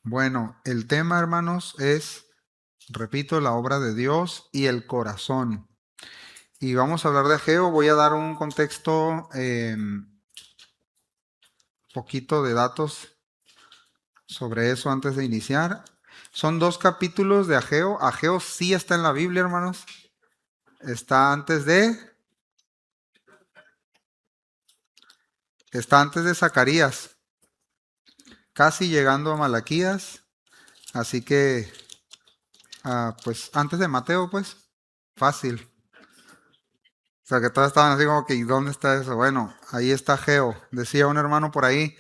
Bueno, el tema, hermanos, es, repito, la obra de Dios y el corazón. Y vamos a hablar de Ageo. Voy a dar un contexto, poquito de datos sobre eso antes de iniciar. Son dos capítulos de Ageo. Ageo sí está en la Biblia, hermanos. Está antes de Zacarías, casi llegando a Malaquías. Así que, pues, antes de Mateo, pues, fácil. O sea, que todos estaban así como que, ¿y dónde está eso? Bueno, ahí está Geo. Decía un hermano por ahí,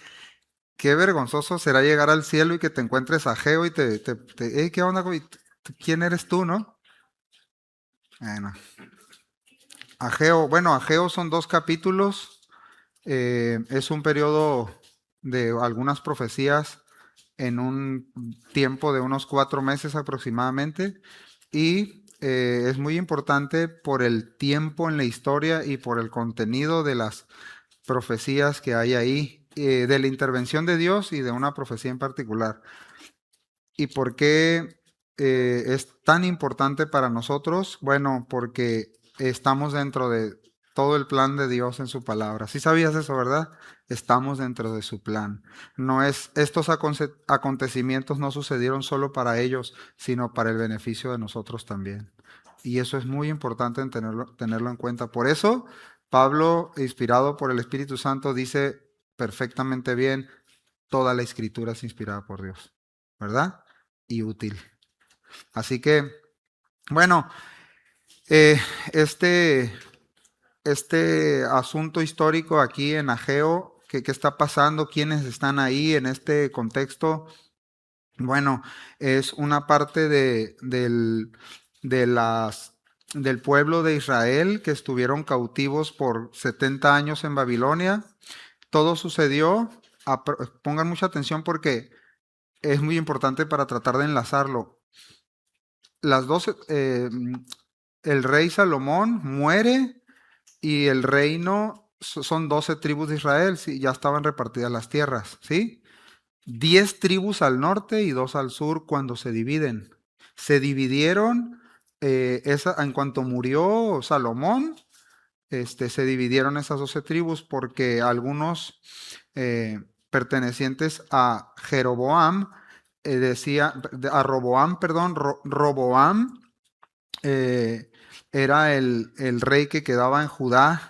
qué vergonzoso será llegar al cielo y que te encuentres a Geo y "Ey, ¿qué onda, güey? ¿Quién eres tú, no?" Bueno, Ageo, bueno, Ageo son dos capítulos. Es un periodo de algunas profecías en un tiempo de unos 4 meses aproximadamente. Y es muy importante por el tiempo en la historia y por el contenido de las profecías que hay ahí, de la intervención de Dios y de una profecía en particular. ¿Y por qué es tan importante para nosotros? Bueno, porque estamos dentro de todo el plan de Dios en su palabra. ¿Sí sabías eso, verdad? Estamos dentro de su plan. No es, estos acontecimientos no sucedieron solo para ellos, sino para el beneficio de nosotros también. Y eso es muy importante en tenerlo en cuenta. Por eso, Pablo, inspirado por el Espíritu Santo, dice perfectamente bien, toda la escritura es inspirada por Dios, ¿verdad? Y útil. Así que, bueno, eh, este, este asunto histórico aquí en Ageo, ¿qué está pasando? ¿Quiénes están ahí en este contexto? Bueno, es una parte de del pueblo de Israel que estuvieron cautivos por 70 años en Babilonia. Todo sucedió, pongan mucha atención porque es muy importante para tratar de enlazarlo. Las 12, el rey Salomón muere y el reino son 12 tribus de Israel, sí, ya estaban repartidas las tierras, ¿sí? 10 tribus al norte y 2 al sur cuando se dividen. Se dividieron, en cuanto murió Salomón, se dividieron esas 12 tribus porque algunos pertenecientes a Jeroboam, a Roboam, perdón, Roboam eh, era el rey que quedaba en Judá,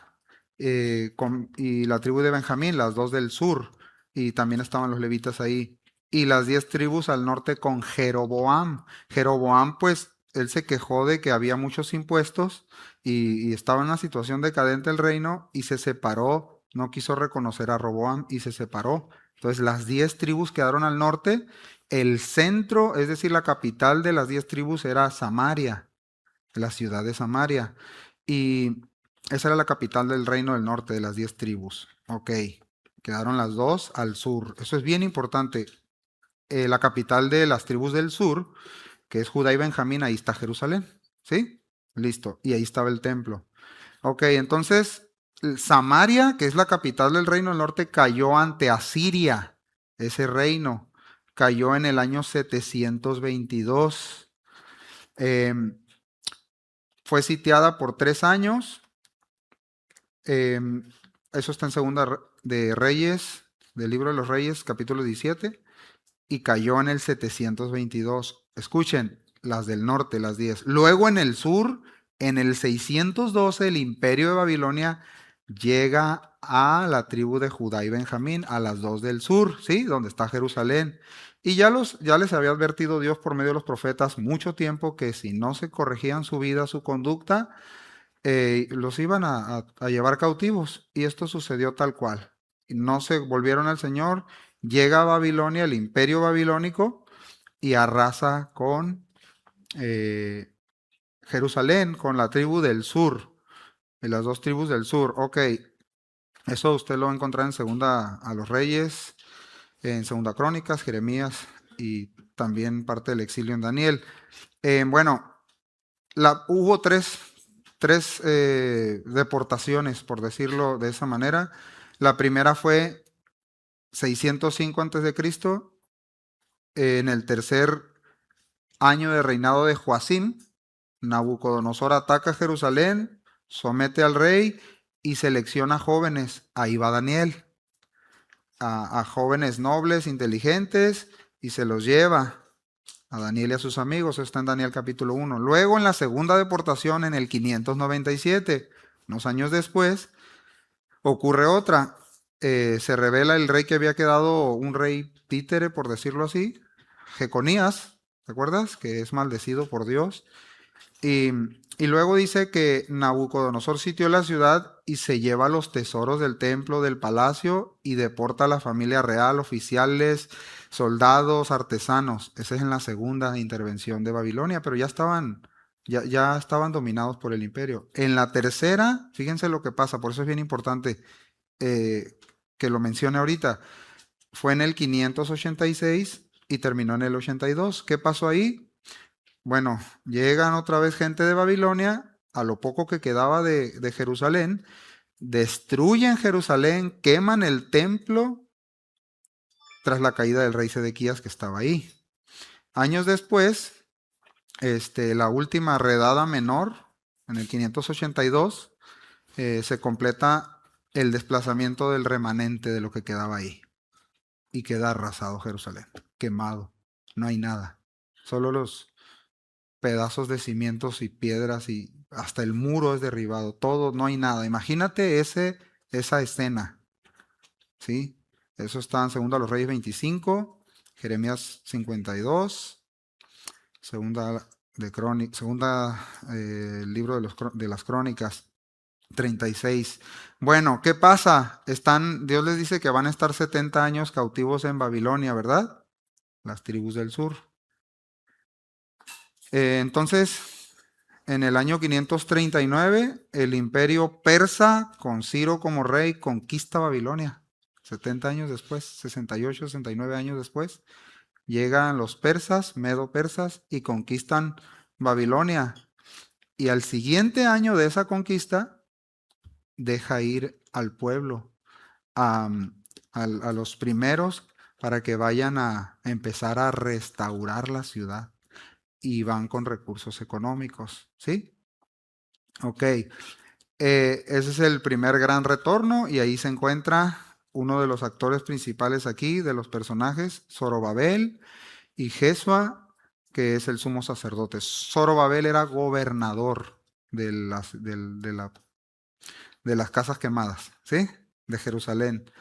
y la tribu de Benjamín, las dos del sur, y también estaban los levitas ahí, y las 10 tribus al norte con Jeroboam. Jeroboam, pues, él se quejó de que había muchos impuestos y estaba en una situación decadente el reino y se separó, no quiso reconocer a Roboam y se separó. Entonces las 10 tribus quedaron al norte, el centro, es decir, la capital de las 10 tribus era Samaria, la ciudad de Samaria. Y esa era la capital del reino del norte de las 10 tribus. Ok, quedaron las dos al sur. Eso es bien importante. La capital de las tribus del sur, que es Judá y Benjamín, ahí está Jerusalén. ¿Sí? Listo. Y ahí estaba el templo. Ok, entonces Samaria, que es la capital del reino del norte, cayó ante Asiria. Ese reino cayó en el año 722. Eh, Fue sitiada por 3 años. Eh, Eso está en Segunda de Reyes, del libro de los Reyes, capítulo 17, y cayó en el 722. Escuchen, las del norte, las 10. Luego en el sur, en el 612, el imperio de Babilonia llega a la tribu de Judá y Benjamín, a las dos del sur, ¿sí? Donde está Jerusalén. Y ya les había advertido Dios por medio de los profetas mucho tiempo que si no se corregían su vida, su conducta, los iban a llevar cautivos. Y esto sucedió tal cual. Y no se volvieron al Señor. Llega a Babilonia, el imperio babilónico, y arrasa con Jerusalén, con la tribu del sur, y las dos tribus del sur. Ok, eso usted lo va a encontrar en Segunda a los Reyes, en Segunda Crónicas, Jeremías y también parte del exilio en Daniel. Bueno, hubo tres deportaciones, por decirlo de esa manera. La primera fue 605 a.C., En el tercer año de reinado de Joacim, Nabucodonosor ataca Jerusalén, somete al rey y selecciona jóvenes. Ahí va Daniel, a jóvenes nobles, inteligentes, y se los lleva a Daniel y a sus amigos. Eso está en Daniel capítulo 1. Luego, en la segunda deportación, en el 597, unos años después, ocurre otra. Se revela el rey que había quedado un rey títere, por decirlo así, Jeconías, ¿te acuerdas? Que es maldecido por Dios. Y, y luego dice que Nabucodonosor sitió la ciudad y se lleva los tesoros del templo, del palacio, y deporta a la familia real, oficiales, soldados, artesanos. Esa es en la segunda intervención de Babilonia, pero ya estaban dominados por el imperio. En la tercera, fíjense lo que pasa, por eso es bien importante que lo mencione ahorita. Fue en el 586 y terminó en el 82. ¿Qué pasó ahí? Bueno, llegan otra vez gente de Babilonia, a lo poco que quedaba de Jerusalén, destruyen Jerusalén, queman el templo tras la caída del rey Sedequías que estaba ahí. Años después, la última redada menor, en el 582, se completa el desplazamiento del remanente de lo que quedaba ahí. Y queda arrasado Jerusalén, quemado, no hay nada, solo los pedazos de cimientos y piedras y hasta el muro es derribado, todo, no hay nada. Imagínate esa escena, ¿sí? Eso está en 2 los Reyes 25, Jeremías 52, libro de las Crónicas 36. Bueno, ¿qué pasa? Dios les dice que van a estar 70 años cautivos en Babilonia, ¿verdad? Las tribus del sur. Entonces, en el año 539, el imperio persa, con Ciro como rey, conquista Babilonia. 70 años después, 68, 69 años después, llegan los persas, medo-persas, y conquistan Babilonia. Y al siguiente año de esa conquista, deja ir al pueblo, a los primeros, para que vayan a empezar a restaurar la ciudad. Y van con recursos económicos, ¿sí? Ok, ese es el primer gran retorno y ahí se encuentra uno de los actores principales aquí, de los personajes, Zorobabel y Jesua, que es el sumo sacerdote. Zorobabel era gobernador de las casas quemadas, ¿sí? De Jerusalén.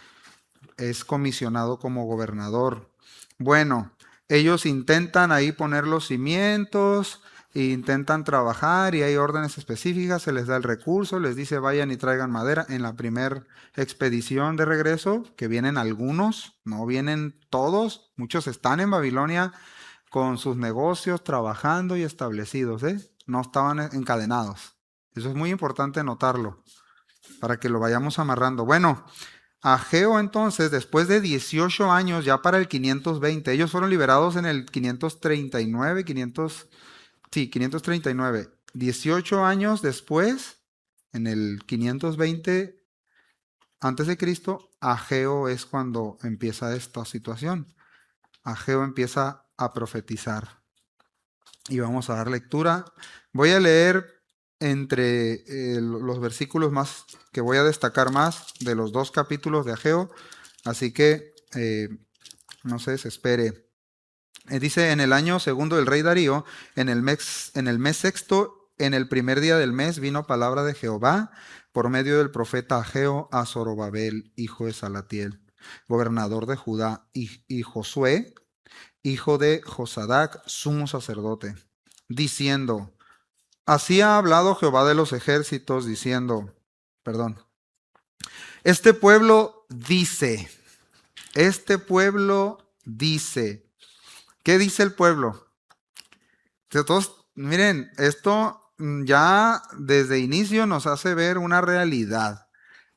Es comisionado como gobernador. Bueno, ellos intentan ahí poner los cimientos, e intentan trabajar y hay órdenes específicas, se les da el recurso, les dice vayan y traigan madera. En la primera expedición de regreso, que vienen algunos, no vienen todos, muchos están en Babilonia con sus negocios trabajando y establecidos, ¿eh? No estaban encadenados. Eso es muy importante notarlo para que lo vayamos amarrando. Bueno, Ageo entonces, después de 18 años, ya para el 520, ellos fueron liberados en el 539, 539. 18 años después, en el 520 antes de Cristo, Ageo es cuando empieza esta situación. Ageo empieza a profetizar. Y vamos a dar lectura. Voy a leer entre los versículos más que voy a destacar más de los 2 capítulos de Ageo, así que no se desespere. Dice, en el año segundo del rey Darío, en el mes sexto, en el primer día del mes, vino palabra de Jehová por medio del profeta Ageo a Zorobabel, hijo de Salatiel, gobernador de Judá, y Josué, hijo de Josadac, sumo sacerdote, diciendo, así ha hablado Jehová de los ejércitos, diciendo, este pueblo dice, ¿qué dice el pueblo? Todos, miren, esto ya desde inicio nos hace ver una realidad.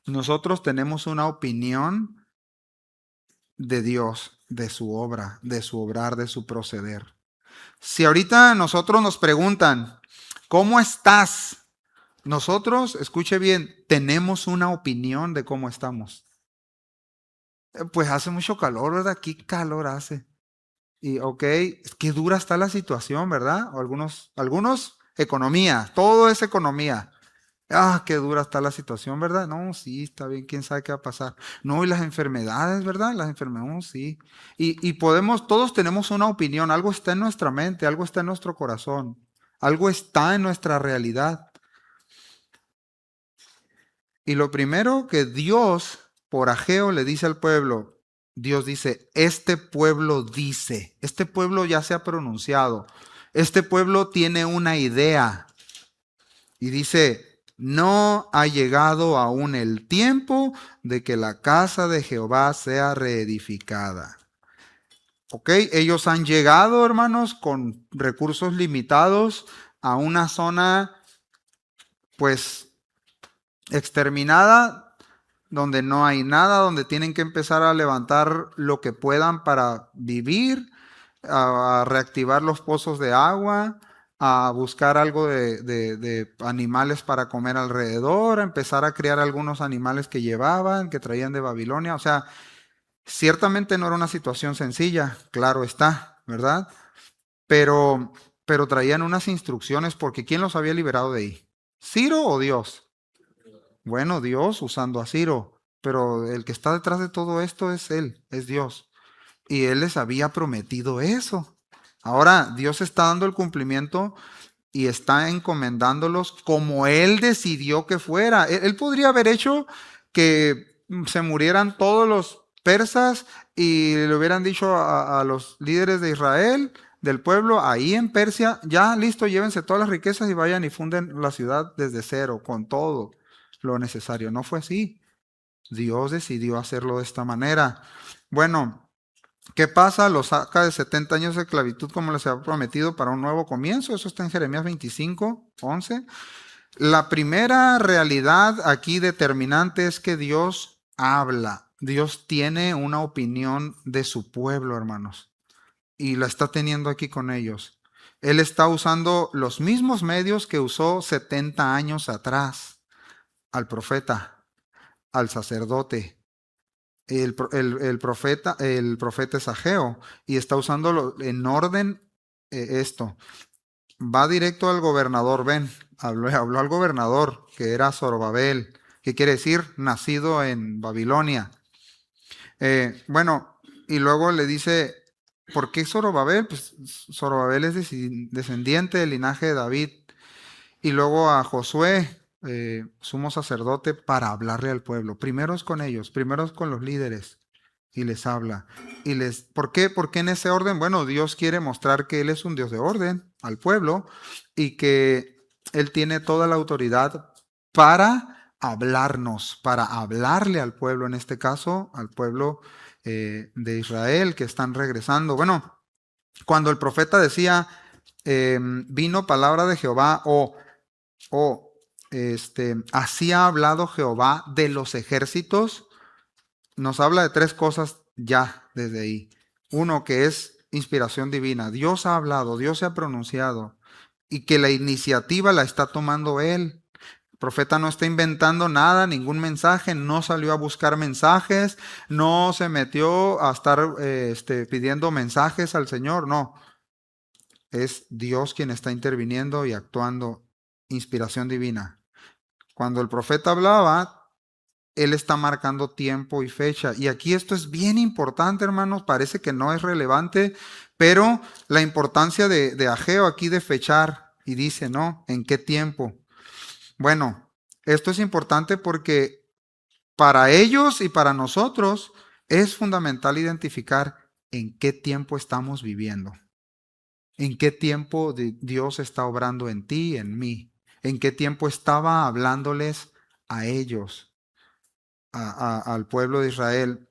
Nosotros tenemos una opinión de Dios, de su obra, de su obrar, de su proceder. Si ahorita nosotros nos preguntan, ¿cómo estás? Nosotros, escuche bien, tenemos una opinión de cómo estamos. Pues hace mucho calor, ¿verdad? ¿Qué calor hace? Y ok, qué dura está la situación, ¿verdad? O algunos, economía, todo es economía. Ah, qué dura está la situación, ¿verdad? No, sí, está bien, quién sabe qué va a pasar. No, y las enfermedades, ¿verdad? Las enfermedades, no, sí. Y podemos, todos tenemos una opinión, algo está en nuestra mente, algo está en nuestro corazón, algo está en nuestra realidad. Y lo primero que Dios, por Ageo, le dice al pueblo, Dios dice, este pueblo ya se ha pronunciado, este pueblo tiene una idea. Y dice, no ha llegado aún el tiempo de que la casa de Jehová sea reedificada. Ok, ellos han llegado, hermanos, con recursos limitados a una zona, pues, exterminada, donde no hay nada, donde tienen que empezar a levantar lo que puedan para vivir, a reactivar los pozos de agua, a buscar algo de animales para comer alrededor, a empezar a criar algunos animales que llevaban, que traían de Babilonia. O sea, ciertamente no era una situación sencilla, claro está, ¿verdad? Pero, pero traían unas instrucciones porque ¿quién los había liberado de ahí? ¿Ciro o Dios? Bueno, Dios usando a Ciro, pero el que está detrás de todo esto es Él, es Dios. Y Él les había prometido eso. Ahora Dios está dando el cumplimiento y está encomendándolos como Él decidió que fuera. Él podría haber hecho que se murieran todos los persas y le hubieran dicho a los líderes de Israel, del pueblo, ahí en Persia, ya listo, llévense todas las riquezas y vayan y funden la ciudad desde cero, con todo lo necesario. No fue así. Dios decidió hacerlo de esta manera. Bueno, ¿qué pasa? Los saca de 70 años de esclavitud como les había prometido para un nuevo comienzo. Eso está en Jeremías 25, 11. La primera realidad aquí determinante es que Dios habla. Dios tiene una opinión de su pueblo, hermanos, y la está teniendo aquí con ellos. Él está usando los mismos medios que usó 70 años atrás al profeta, al sacerdote. El profeta es Ageo y está usándolo en orden esto. Va directo al gobernador, ven, habló al gobernador, que era Zorobabel, que quiere decir nacido en Babilonia. Bueno, y luego le dice, ¿por qué Zorobabel? Pues Zorobabel es descendiente del linaje de David. Y luego a Josué, sumo sacerdote, para hablarle al pueblo. Primero es con ellos, primero es con los líderes. Y les habla. ¿Por qué? ¿Por qué en ese orden? Bueno, Dios quiere mostrar que Él es un Dios de orden al pueblo y que Él tiene toda la autoridad para hablarnos, para hablarle al pueblo, en este caso, al pueblo de Israel que están regresando. Bueno, cuando el profeta decía, vino palabra de Jehová así ha hablado Jehová de los ejércitos, nos habla de tres cosas ya desde ahí. Uno, que es inspiración divina. Dios ha hablado, Dios se ha pronunciado y que la iniciativa la está tomando Él. El profeta no está inventando nada, ningún mensaje, no salió a buscar mensajes, no se metió a estar pidiendo mensajes al Señor, no. Es Dios quien está interviniendo y actuando, inspiración divina. Cuando el profeta hablaba, él está marcando tiempo y fecha. Y aquí esto es bien importante, hermanos. Parece que no es relevante, pero la importancia de Ageo aquí de fechar. Y dice, ¿no? ¿En qué tiempo? Bueno, esto es importante porque para ellos y para nosotros es fundamental identificar en qué tiempo estamos viviendo. ¿En qué tiempo Dios está obrando en ti y en mí? ¿En qué tiempo estaba hablándoles a ellos, al pueblo de Israel?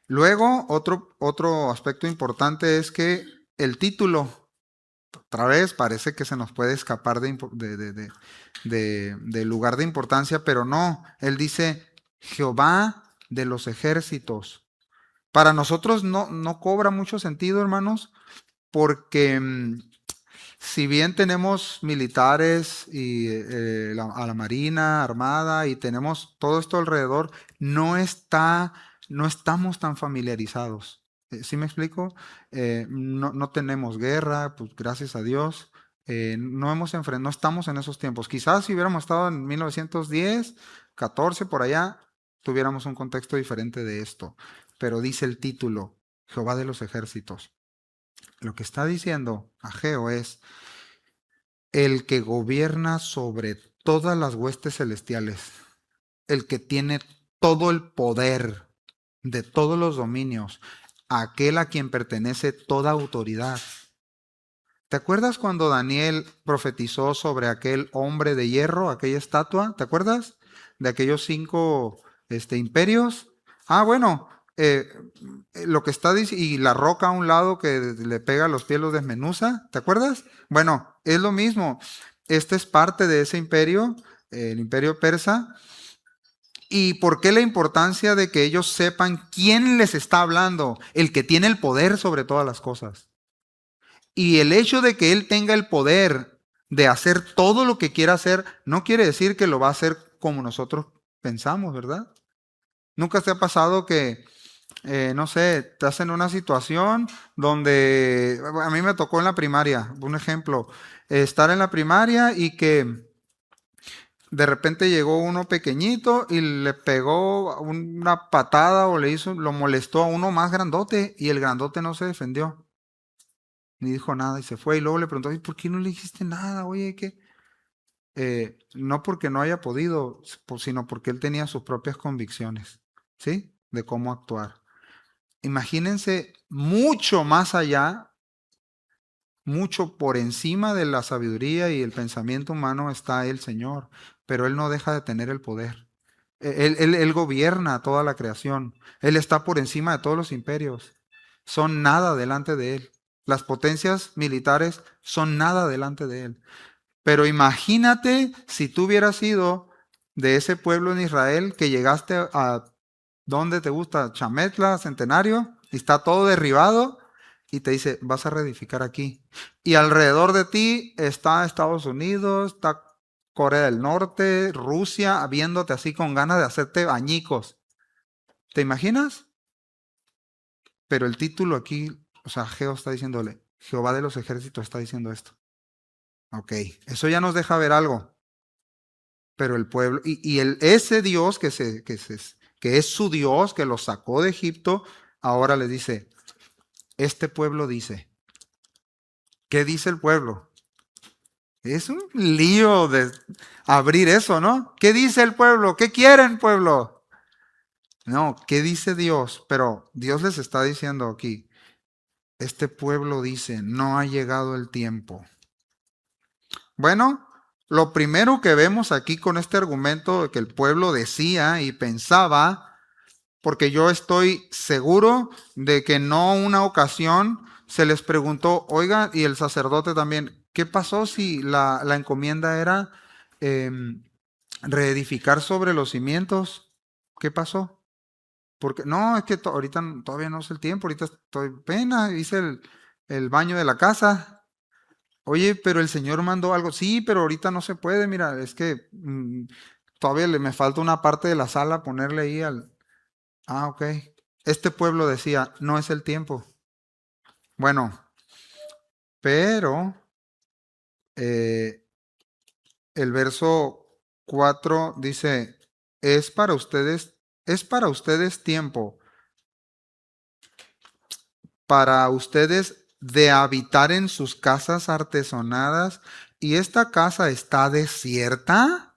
Luego, otro aspecto importante es que el título, otra vez, parece que se nos puede escapar de lugar de importancia, pero no. Él dice, Jehová de los ejércitos. Para nosotros no cobra mucho sentido, hermanos, porque si bien tenemos militares y a la Marina, Armada y tenemos todo esto alrededor, no estamos tan familiarizados. ¿Sí me explico? No tenemos guerra, pues gracias a Dios. No estamos en esos tiempos. Quizás si hubiéramos estado en 1910, 14, por allá, tuviéramos un contexto diferente de esto. Pero dice el título, Jehová de los ejércitos. Lo que está diciendo Ageo es el que gobierna sobre todas las huestes celestiales, el que tiene todo el poder de todos los dominios, aquel a quien pertenece toda autoridad. ¿Te acuerdas cuando Daniel profetizó sobre aquel hombre de hierro, aquella estatua? ¿Te acuerdas? De aquellos 5 imperios. Ah, bueno, lo que está diciendo, y la roca a un lado que le pega a los pies, los desmenuza. ¿Te acuerdas? Bueno, es lo mismo. Este es parte de ese imperio, el imperio persa. ¿Y por qué la importancia de que ellos sepan quién les está hablando? El que tiene el poder sobre todas las cosas. Y el hecho de que él tenga el poder de hacer todo lo que quiera hacer, no quiere decir que lo va a hacer como nosotros pensamos, ¿verdad? ¿Nunca te ha pasado que, no sé, estás en una situación donde, a mí me tocó en la primaria, un ejemplo, estar en la primaria y que de repente llegó uno pequeñito y le pegó una patada o lo molestó a uno más grandote y el grandote no se defendió, ni dijo nada y se fue. Y luego le preguntó, ¿y por qué no le dijiste nada? Oye, ¿qué? No porque no haya podido, sino porque él tenía sus propias convicciones, ¿sí? De cómo actuar. Imagínense mucho más allá, mucho por encima de la sabiduría y el pensamiento humano está el Señor, pero Él no deja de tener el poder. Él gobierna toda la creación. Él está por encima de todos los imperios. Son nada delante de Él. Las potencias militares son nada delante de Él. Pero imagínate si tú hubieras sido de ese pueblo en Israel que llegaste a, ¿dónde te gusta? Chametla, Centenario, y está todo derribado y te dice, vas a reedificar aquí. Y alrededor de ti está Estados Unidos, está Corea del Norte, Rusia, viéndote así con ganas de hacerte añicos. ¿Te imaginas? Pero el título aquí, o sea, Geo está diciéndole, Jehová de los ejércitos está diciendo esto. Ok, eso ya nos deja ver algo. Pero el pueblo, ese Dios que es su Dios, que los sacó de Egipto, ahora le dice, este pueblo dice, ¿qué dice el pueblo? Es un lío de abrir eso, ¿no? ¿Qué dice el pueblo? ¿Qué quieren, pueblo? No, ¿qué dice Dios? Pero Dios les está diciendo aquí, este pueblo dice, no ha llegado el tiempo. Bueno, lo primero que vemos aquí con este argumento de que el pueblo decía y pensaba, porque yo estoy seguro de que no una ocasión se les preguntó, oiga, y el sacerdote también, ¿qué pasó si la encomienda era eh, reedificar sobre los cimientos? ¿Qué pasó? Porque no, es que ahorita todavía no es el tiempo, ahorita estoy pena, hice el baño de la casa. Oye, pero el Señor mandó algo. Sí, pero ahorita no se puede, mira, es que todavía me falta una parte de la sala ponerle ahí al... Ah, ok. Este pueblo decía, no es el tiempo. Bueno, pero eh, el verso 4 dice, es para ustedes tiempo, para ustedes de habitar en sus casas artesonadas y esta casa está desierta.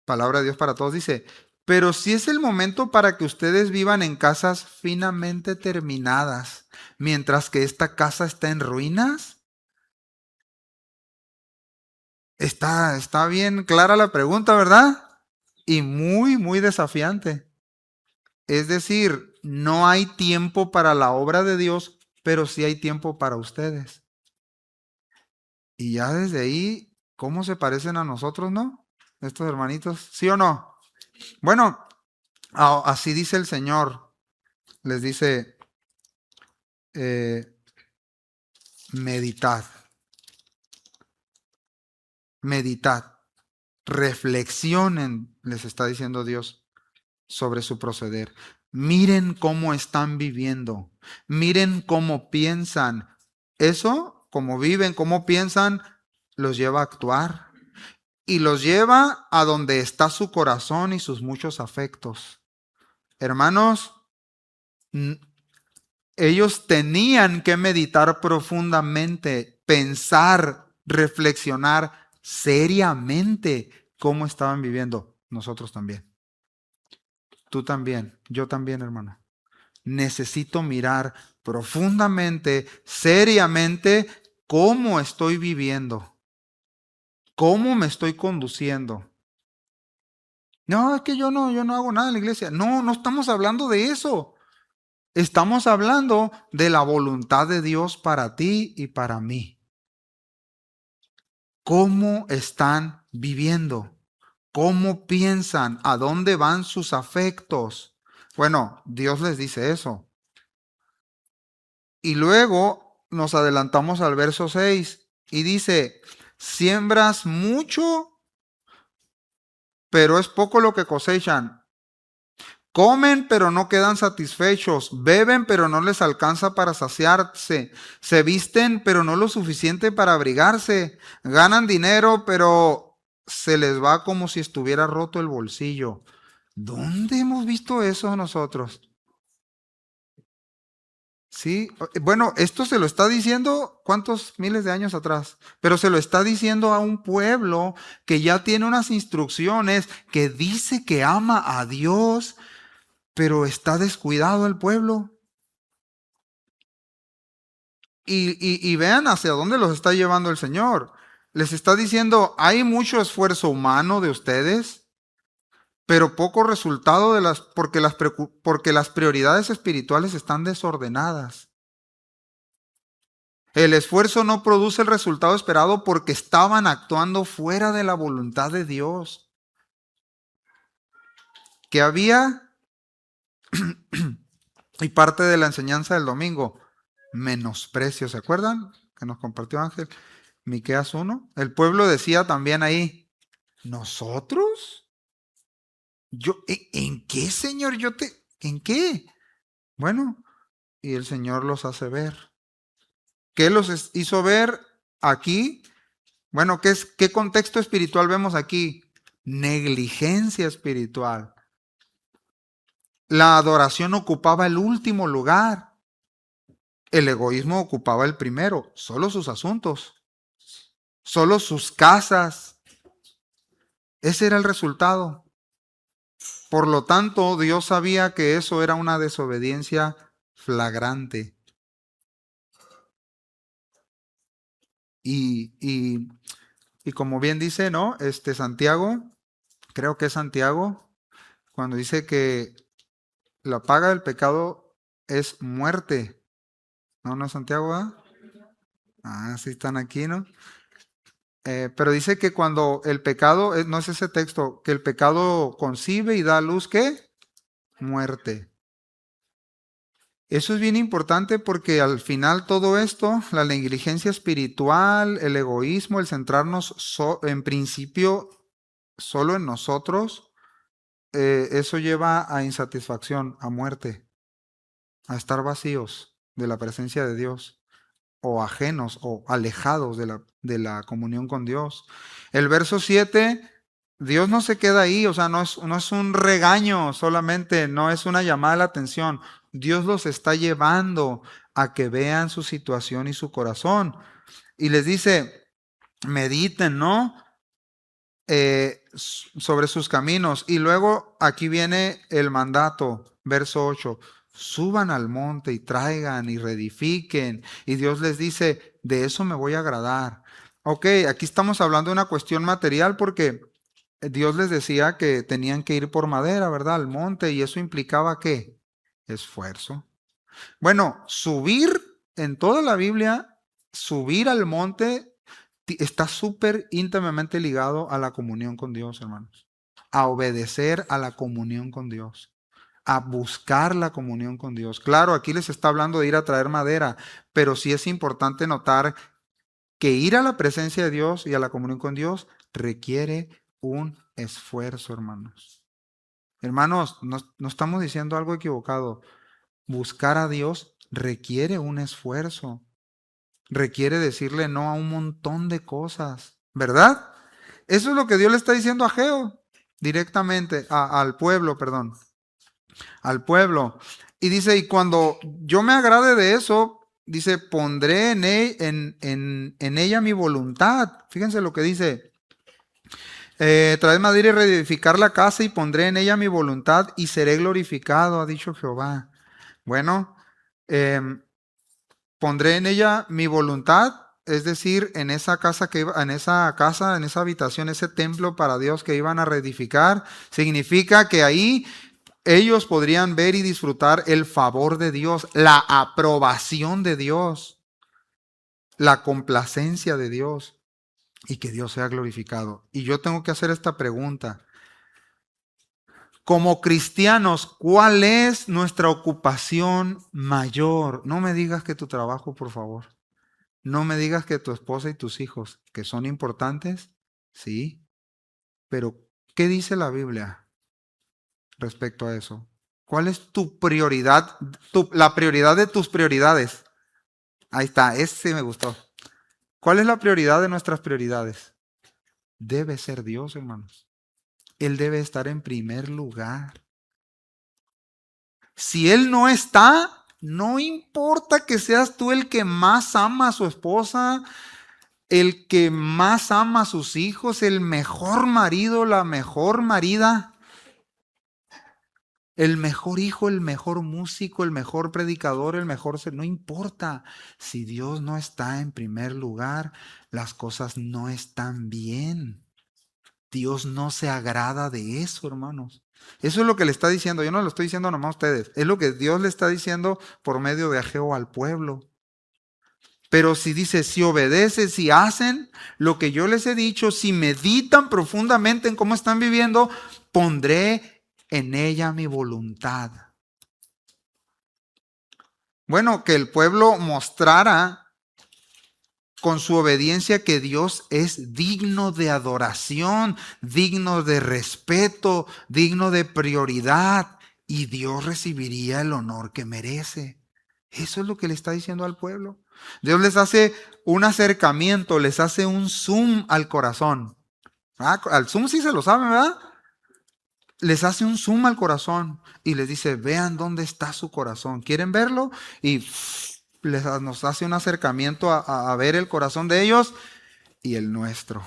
Palabra de Dios para todos dice, pero si es el momento para que ustedes vivan en casas finamente terminadas, mientras que esta casa está en ruinas. Está bien clara la pregunta, ¿verdad? Y muy desafiante. Es decir, no hay tiempo para la obra de Dios, pero sí hay tiempo para ustedes. Y ya desde ahí, ¿cómo se parecen a nosotros, no? Estos hermanitos, ¿sí o no? Bueno, así dice el Señor. Les dice, eh, meditad, meditad, reflexionen, les está diciendo Dios. sobre su proceder. Miren cómo están viviendo. Miren cómo piensan. Eso, como viven, cómo piensan, los lleva a actuar. Y los lleva a donde está su corazón y sus muchos afectos. Hermanos, ellos tenían que meditar profundamente, pensar, reflexionar seriamente cómo estaban viviendo. Nosotros también. Tú también, yo también, hermano. Necesito mirar profundamente, seriamente, cómo estoy viviendo, cómo me estoy conduciendo. No, es que yo no hago nada en la iglesia. No, no estamos hablando de eso. Estamos hablando de la voluntad de Dios para ti y para mí. ¿Cómo están viviendo? ¿Cómo piensan? ¿A dónde van sus afectos? Bueno, Dios les dice eso. Y luego nos adelantamos al verso 6 y dice, siembras mucho, pero es poco lo que cosechan. Comen, pero no quedan satisfechos. Beben, pero no les alcanza para saciarse. Se visten, pero no lo suficiente para abrigarse. Ganan dinero, pero se les va como si estuviera roto el bolsillo. ¿Dónde hemos visto eso nosotros? Sí, bueno, esto se lo está diciendo cuántos miles de años atrás, pero se lo está diciendo a un pueblo que ya tiene unas instrucciones, que dice que ama a Dios, pero está descuidado el pueblo. Y vean hacia dónde los está llevando el Señor. Les está diciendo, hay mucho esfuerzo humano de ustedes, pero poco resultado de porque las prioridades espirituales están desordenadas. El esfuerzo no produce el resultado esperado porque estaban actuando fuera de la voluntad de Dios. Que había, y parte de la enseñanza del domingo, menosprecio. ¿Se acuerdan? Que nos compartió Ángel. Miqueas 1. El pueblo decía también ahí, ¿nosotros? ¿En qué, Señor? ¿En qué? Bueno, y el Señor los hace ver. ¿Qué los hizo ver aquí? Bueno, ¿qué contexto espiritual vemos aquí? Negligencia espiritual. La adoración ocupaba el último lugar. El egoísmo ocupaba el primero. Solo sus asuntos. Solo sus casas. Ese era el resultado. Por lo tanto, Dios sabía que eso era una desobediencia flagrante. Y como bien dice, ¿no? Santiago, creo que es Santiago, cuando dice que la paga del pecado es muerte. No, no es Santiago, ¿ah? Ah, sí están aquí, ¿no? Pero dice que cuando el pecado, no es ese texto, que el pecado concibe y da a luz, ¿qué? Muerte. Eso es bien importante porque al final todo esto, la negligencia espiritual, el egoísmo, el centrarnos en principio solo en nosotros, eso lleva a insatisfacción, a muerte, a estar vacíos de la presencia de Dios, o ajenos o alejados de la comunión con Dios. El verso 7, Dios no se queda ahí, o sea, no es un regaño solamente, no es una llamada a la atención. Dios los está llevando a que vean su situación y su corazón. Y les dice, mediten, ¿no? Sobre sus caminos. Y luego aquí viene el mandato, verso 8. Suban al monte y traigan y reedifiquen. Y Dios les dice, de eso me voy a agradar. Ok, aquí estamos hablando de una cuestión material porque Dios les decía que tenían que ir por madera, ¿verdad? Al monte y eso implicaba ¿qué? Esfuerzo. Bueno, subir en toda la Biblia, subir al monte está súper íntimamente ligado a la comunión con Dios, hermanos. A obedecer a la comunión con Dios. A buscar la comunión con Dios. Claro, aquí les está hablando de ir a traer madera, pero sí es importante notar que ir a la presencia de Dios y a la comunión con Dios requiere un esfuerzo, hermanos. Hermanos, no estamos diciendo algo equivocado. Buscar a Dios requiere un esfuerzo, requiere decirle no a un montón de cosas, ¿verdad? Eso es lo que Dios le está diciendo a Geo directamente, al pueblo, perdón, al pueblo. Y dice, y cuando yo me agrade de eso, dice, pondré en ella mi voluntad. Fíjense lo que dice. Traed madera y reedificar la casa y pondré en ella mi voluntad y seré glorificado, ha dicho Jehová. Bueno, em, pondré en ella mi voluntad, es decir, en esa casa en esa habitación, ese templo para Dios que iban a reedificar, significa que ahí ellos podrían ver y disfrutar el favor de Dios, la aprobación de Dios, la complacencia de Dios y que Dios sea glorificado. Y yo tengo que hacer esta pregunta. Como cristianos, ¿cuál es nuestra ocupación mayor? No me digas que tu trabajo, por favor. No me digas que tu esposa y tus hijos, que son importantes, sí, pero ¿qué dice la Biblia respecto a eso? ¿Cuál es tu prioridad, la prioridad de tus prioridades? Ahí está, ese me gustó. ¿Cuál es la prioridad de nuestras prioridades? Debe ser Dios, hermanos. Él debe estar en primer lugar. Si Él no está, no importa que seas tú el que más ama a su esposa, el que más ama a sus hijos, el mejor marido, la mejor marida, el mejor hijo, el mejor músico, el mejor predicador, el mejor ser, no importa. Si Dios no está en primer lugar, las cosas no están bien. Dios no se agrada de eso, hermanos. Eso es lo que le está diciendo. Yo no lo estoy diciendo nomás a ustedes. Es lo que Dios le está diciendo por medio de Ageo al pueblo. Pero si dice, si obedecen, si hacen lo que yo les he dicho, si meditan profundamente en cómo están viviendo, pondré en ella mi voluntad. Bueno, que el pueblo mostrara con su obediencia que Dios es digno de adoración, digno de respeto, digno de prioridad, y Dios recibiría el honor que merece. Eso es lo que le está diciendo al pueblo. Dios les hace un acercamiento, les hace un zoom al corazón. Al zoom sí se lo saben, ¿verdad? Les hace un zoom al corazón y les dice, vean dónde está su corazón. ¿Quieren verlo? Y nos hace un acercamiento a ver el corazón de ellos y el nuestro.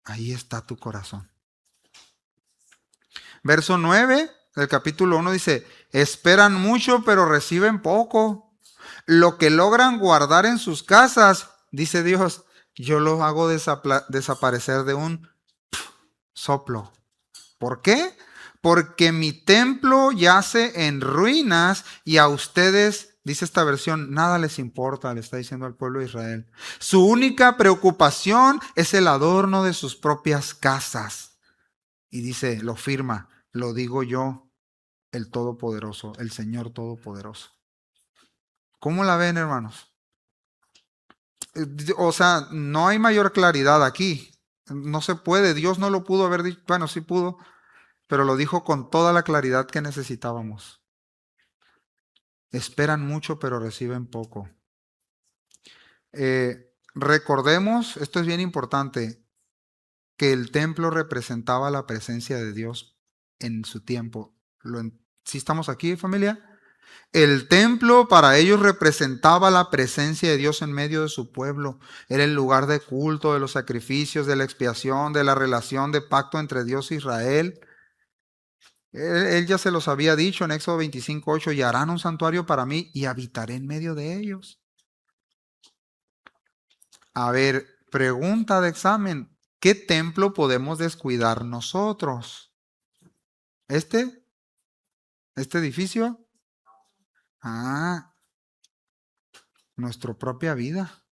Ahí está tu corazón. Verso 9 del capítulo 1 dice, esperan mucho pero reciben poco. Lo que logran guardar en sus casas, dice Dios, yo lo hago desaparecer de un soplo. ¿Por qué? Porque mi templo yace en ruinas y a ustedes, dice esta versión, nada les importa, le está diciendo al pueblo de Israel. Su única preocupación es el adorno de sus propias casas. Y dice, lo firma, lo digo yo, el Todopoderoso, el Señor Todopoderoso. ¿Cómo la ven, hermanos? O sea, no hay mayor claridad aquí. No se puede, Dios no lo pudo haber dicho, bueno, sí pudo, pero lo dijo con toda la claridad que necesitábamos. Esperan mucho, pero reciben poco. Recordemos, esto es bien importante, que el templo representaba la presencia de Dios en su tiempo. ¿Sí estamos aquí, familia? El templo para ellos representaba la presencia de Dios en medio de su pueblo. Era el lugar de culto, de los sacrificios, de la expiación, de la relación de pacto entre Dios e Israel. Él ya se los había dicho en Éxodo 25:8, y harán un santuario para mí y habitaré en medio de ellos. A ver, pregunta de examen, ¿qué templo podemos descuidar nosotros? ¿Este? ¿Este edificio? Ah, nuestra propia vida.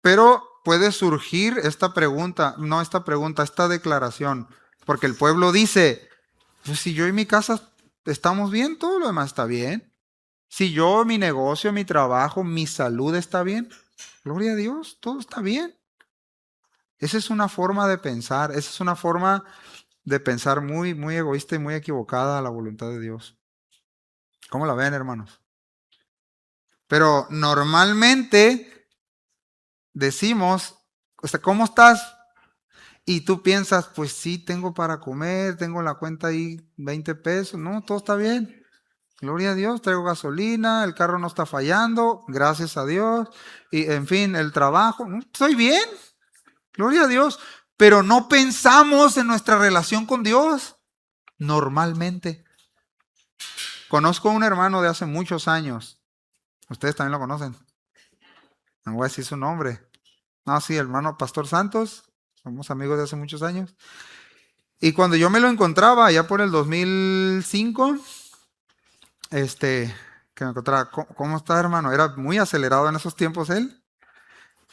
Pero puede surgir esta pregunta, no esta pregunta, esta declaración, porque el pueblo dice, pues si yo y mi casa estamos bien, todo lo demás está bien. Si yo, mi negocio, mi trabajo, mi salud está bien, gloria a Dios, todo está bien. Esa es una forma de pensar, esa es una forma de pensar muy, muy egoísta y muy equivocada a la voluntad de Dios. ¿Cómo la ven, hermanos? Pero normalmente decimos, o sea, ¿cómo estás? Y tú piensas, pues sí, tengo para comer, tengo en la cuenta ahí 20 pesos, no, todo está bien. Gloria a Dios, traigo gasolina, el carro no está fallando, gracias a Dios. Y en fin, el trabajo, estoy bien, gloria a Dios. Pero no pensamos en nuestra relación con Dios normalmente. Conozco a un hermano de hace muchos años. Ustedes también lo conocen. No voy a decir su nombre. No, sí, hermano Pastor Santos. Somos amigos de hace muchos años. Y cuando yo me lo encontraba, allá por el 2005, que me encontraba, ¿cómo está, hermano? Era muy acelerado en esos tiempos él.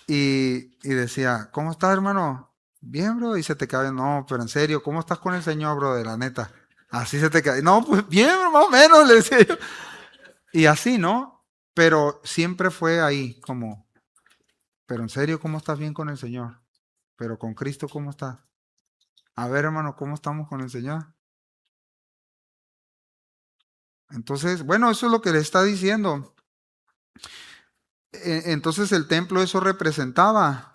Y decía, ¿cómo estás, hermano? Bien, bro. Y se te cae, no, pero en serio, ¿cómo estás con el Señor, bro? De la neta. Así se te cae. No, pues bien, más o menos, le decía yo. Y así, ¿no? Pero siempre fue ahí, como, pero en serio, ¿cómo estás bien con el Señor? Pero con Cristo, ¿cómo estás? A ver, hermano, ¿cómo estamos con el Señor? Entonces, bueno, eso es lo que le está diciendo. Entonces el templo eso representaba.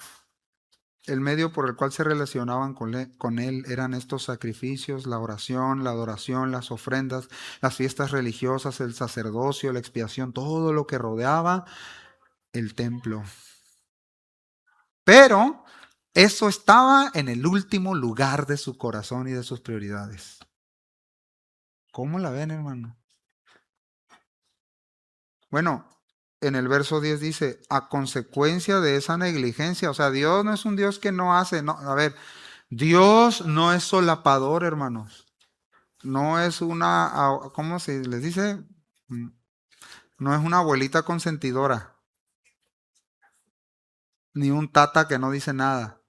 El medio por el cual se relacionaban con él eran estos sacrificios, la oración, la adoración, las ofrendas, las fiestas religiosas, el sacerdocio, la expiación, todo lo que rodeaba el templo. Pero eso estaba en el último lugar de su corazón y de sus prioridades. ¿Cómo la ven, hermano? Bueno, en el verso 10 dice, a consecuencia de esa negligencia, o sea, Dios no es un Dios que no hace, no, a ver, Dios no es solapador, hermanos. No es una, ¿cómo se les dice? Mm, No es una abuelita consentidora, ni un tata que no dice nada.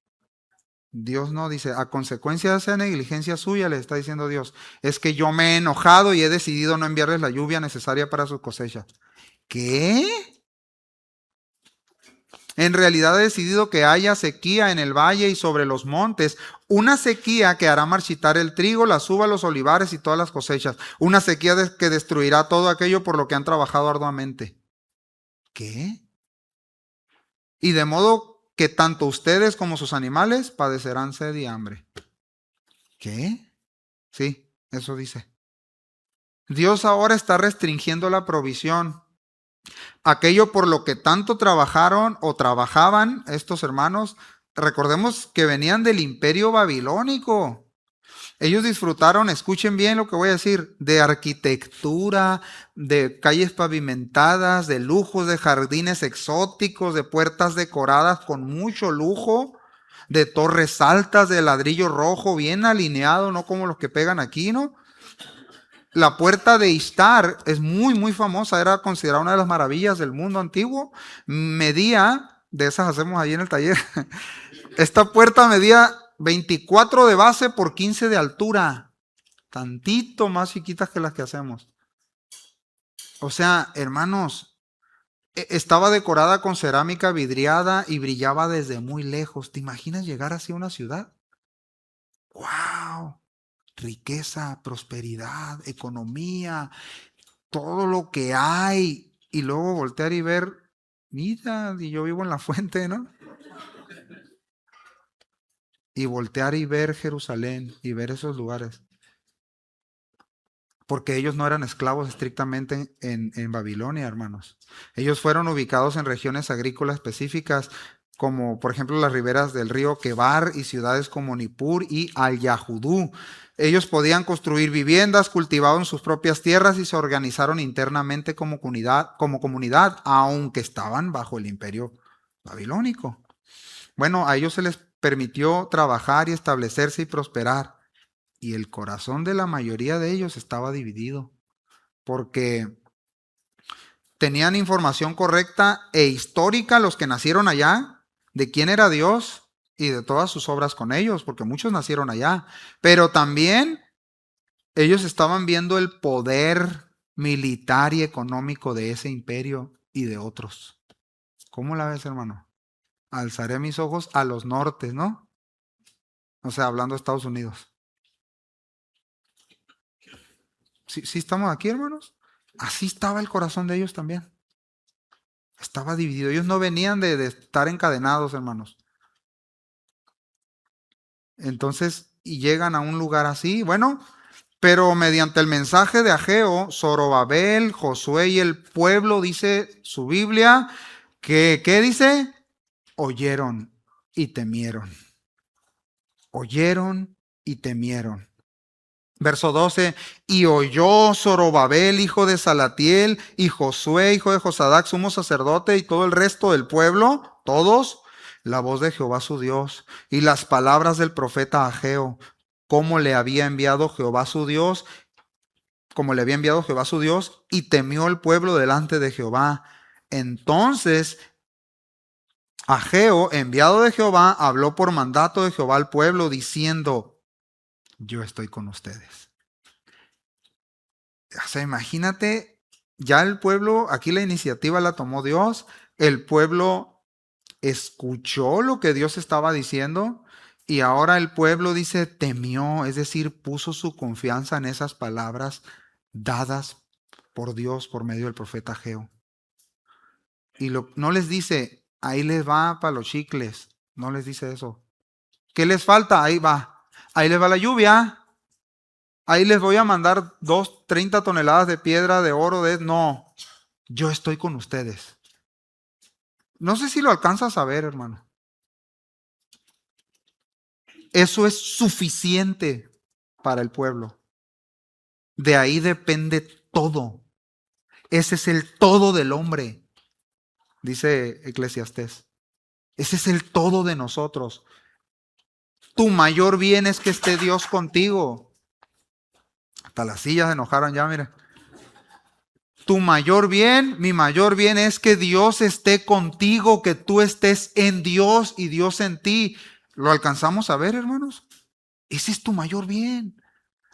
Dios no dice, a consecuencia de esa negligencia suya, le está diciendo Dios, es que yo me he enojado y he decidido no enviarles la lluvia necesaria para su cosecha. ¿Qué? En realidad he decidido que haya sequía en el valle y sobre los montes, una sequía que hará marchitar el trigo, las uvas, los olivares y todas las cosechas, una sequía que destruirá todo aquello por lo que han trabajado arduamente. ¿Qué? Y de modo que tanto ustedes como sus animales padecerán sed y hambre. ¿Qué? Sí, eso dice. Dios ahora está restringiendo la provisión. Aquello por lo que tanto trabajaron o trabajaban estos hermanos, recordemos que venían del imperio babilónico. Ellos disfrutaron, escuchen bien lo que voy a decir, de arquitectura, de calles pavimentadas, de lujos, de jardines exóticos, de puertas decoradas con mucho lujo, de torres altas de ladrillo rojo, bien alineado, no como los que pegan aquí, ¿no? La puerta de Ishtar es muy, muy famosa, era considerada una de las maravillas del mundo antiguo. Medía, de esas hacemos ahí en el taller, esta puerta medía 24 de base por 15 de altura. Tantito más chiquitas que las que hacemos. O sea, hermanos, estaba decorada con cerámica vidriada y brillaba desde muy lejos. ¿Te imaginas llegar hacia una ciudad? ¡Wow! Riqueza, prosperidad, economía, todo lo que hay. Y luego voltear y ver, mira, y yo vivo en la fuente, ¿no? Y voltear y ver Jerusalén y ver esos lugares. Porque ellos no eran esclavos estrictamente en Babilonia, hermanos. Ellos fueron ubicados en regiones agrícolas específicas, como por ejemplo las riberas del río Quebar y ciudades como Nippur y Al-Yahudú. Ellos podían construir viviendas, cultivaban sus propias tierras y se organizaron internamente como comunidad, aunque estaban bajo el imperio babilónico. Bueno, a ellos se les permitió trabajar y establecerse y prosperar. Y el corazón de la mayoría de ellos estaba dividido, porque tenían información correcta e histórica los que nacieron allá, de quién era Dios y de todas sus obras con ellos, porque muchos nacieron allá. Pero también ellos estaban viendo el poder militar y económico de ese imperio y de otros. ¿Cómo la ves, hermano? Alzaré mis ojos a los nortes, ¿no? O sea, hablando de Estados Unidos. ¿Sí estamos aquí, hermanos? Así estaba el corazón de ellos también. Estaba dividido. Ellos no venían de estar encadenados, hermanos. Entonces, y llegan a un lugar así. Bueno, pero mediante el mensaje de Ageo, Zorobabel, Josué y el pueblo, dice su Biblia, que, ¿qué dice? Oyeron y temieron. Oyeron y temieron. Verso 12, y oyó Zorobabel, hijo de Salatiel, y Josué, hijo de Josadac, sumo sacerdote, y todo el resto del pueblo, todos, la voz de Jehová su Dios, y las palabras del profeta Ageo, como le había enviado Jehová su Dios, como le había enviado Jehová su Dios, y temió el pueblo delante de Jehová. Entonces Ageo, enviado de Jehová, habló por mandato de Jehová al pueblo, diciendo, yo estoy con ustedes. O sea, imagínate, ya el pueblo, aquí la iniciativa la tomó Dios, el pueblo escuchó lo que Dios estaba diciendo y ahora el pueblo dice temió, es decir, puso su confianza en esas palabras dadas por Dios por medio del profeta Ageo. Y no les dice, ahí les va para los chicles, no les dice eso. ¿Qué les falta? Ahí va. Ahí les va la lluvia. Ahí les voy a mandar 30 toneladas de piedra, de oro, No, yo estoy con ustedes. No sé si lo alcanzas a ver, hermano. Eso es suficiente para el pueblo. De ahí depende todo. Ese es el todo del hombre, dice Eclesiastés. Ese es el todo de nosotros. Tu mayor bien es que esté Dios contigo. Hasta las sillas se enojaron ya, mire. Tu mayor bien, mi mayor bien es que Dios esté contigo, que tú estés en Dios y Dios en ti. ¿Lo alcanzamos a ver, hermanos? Ese es tu mayor bien.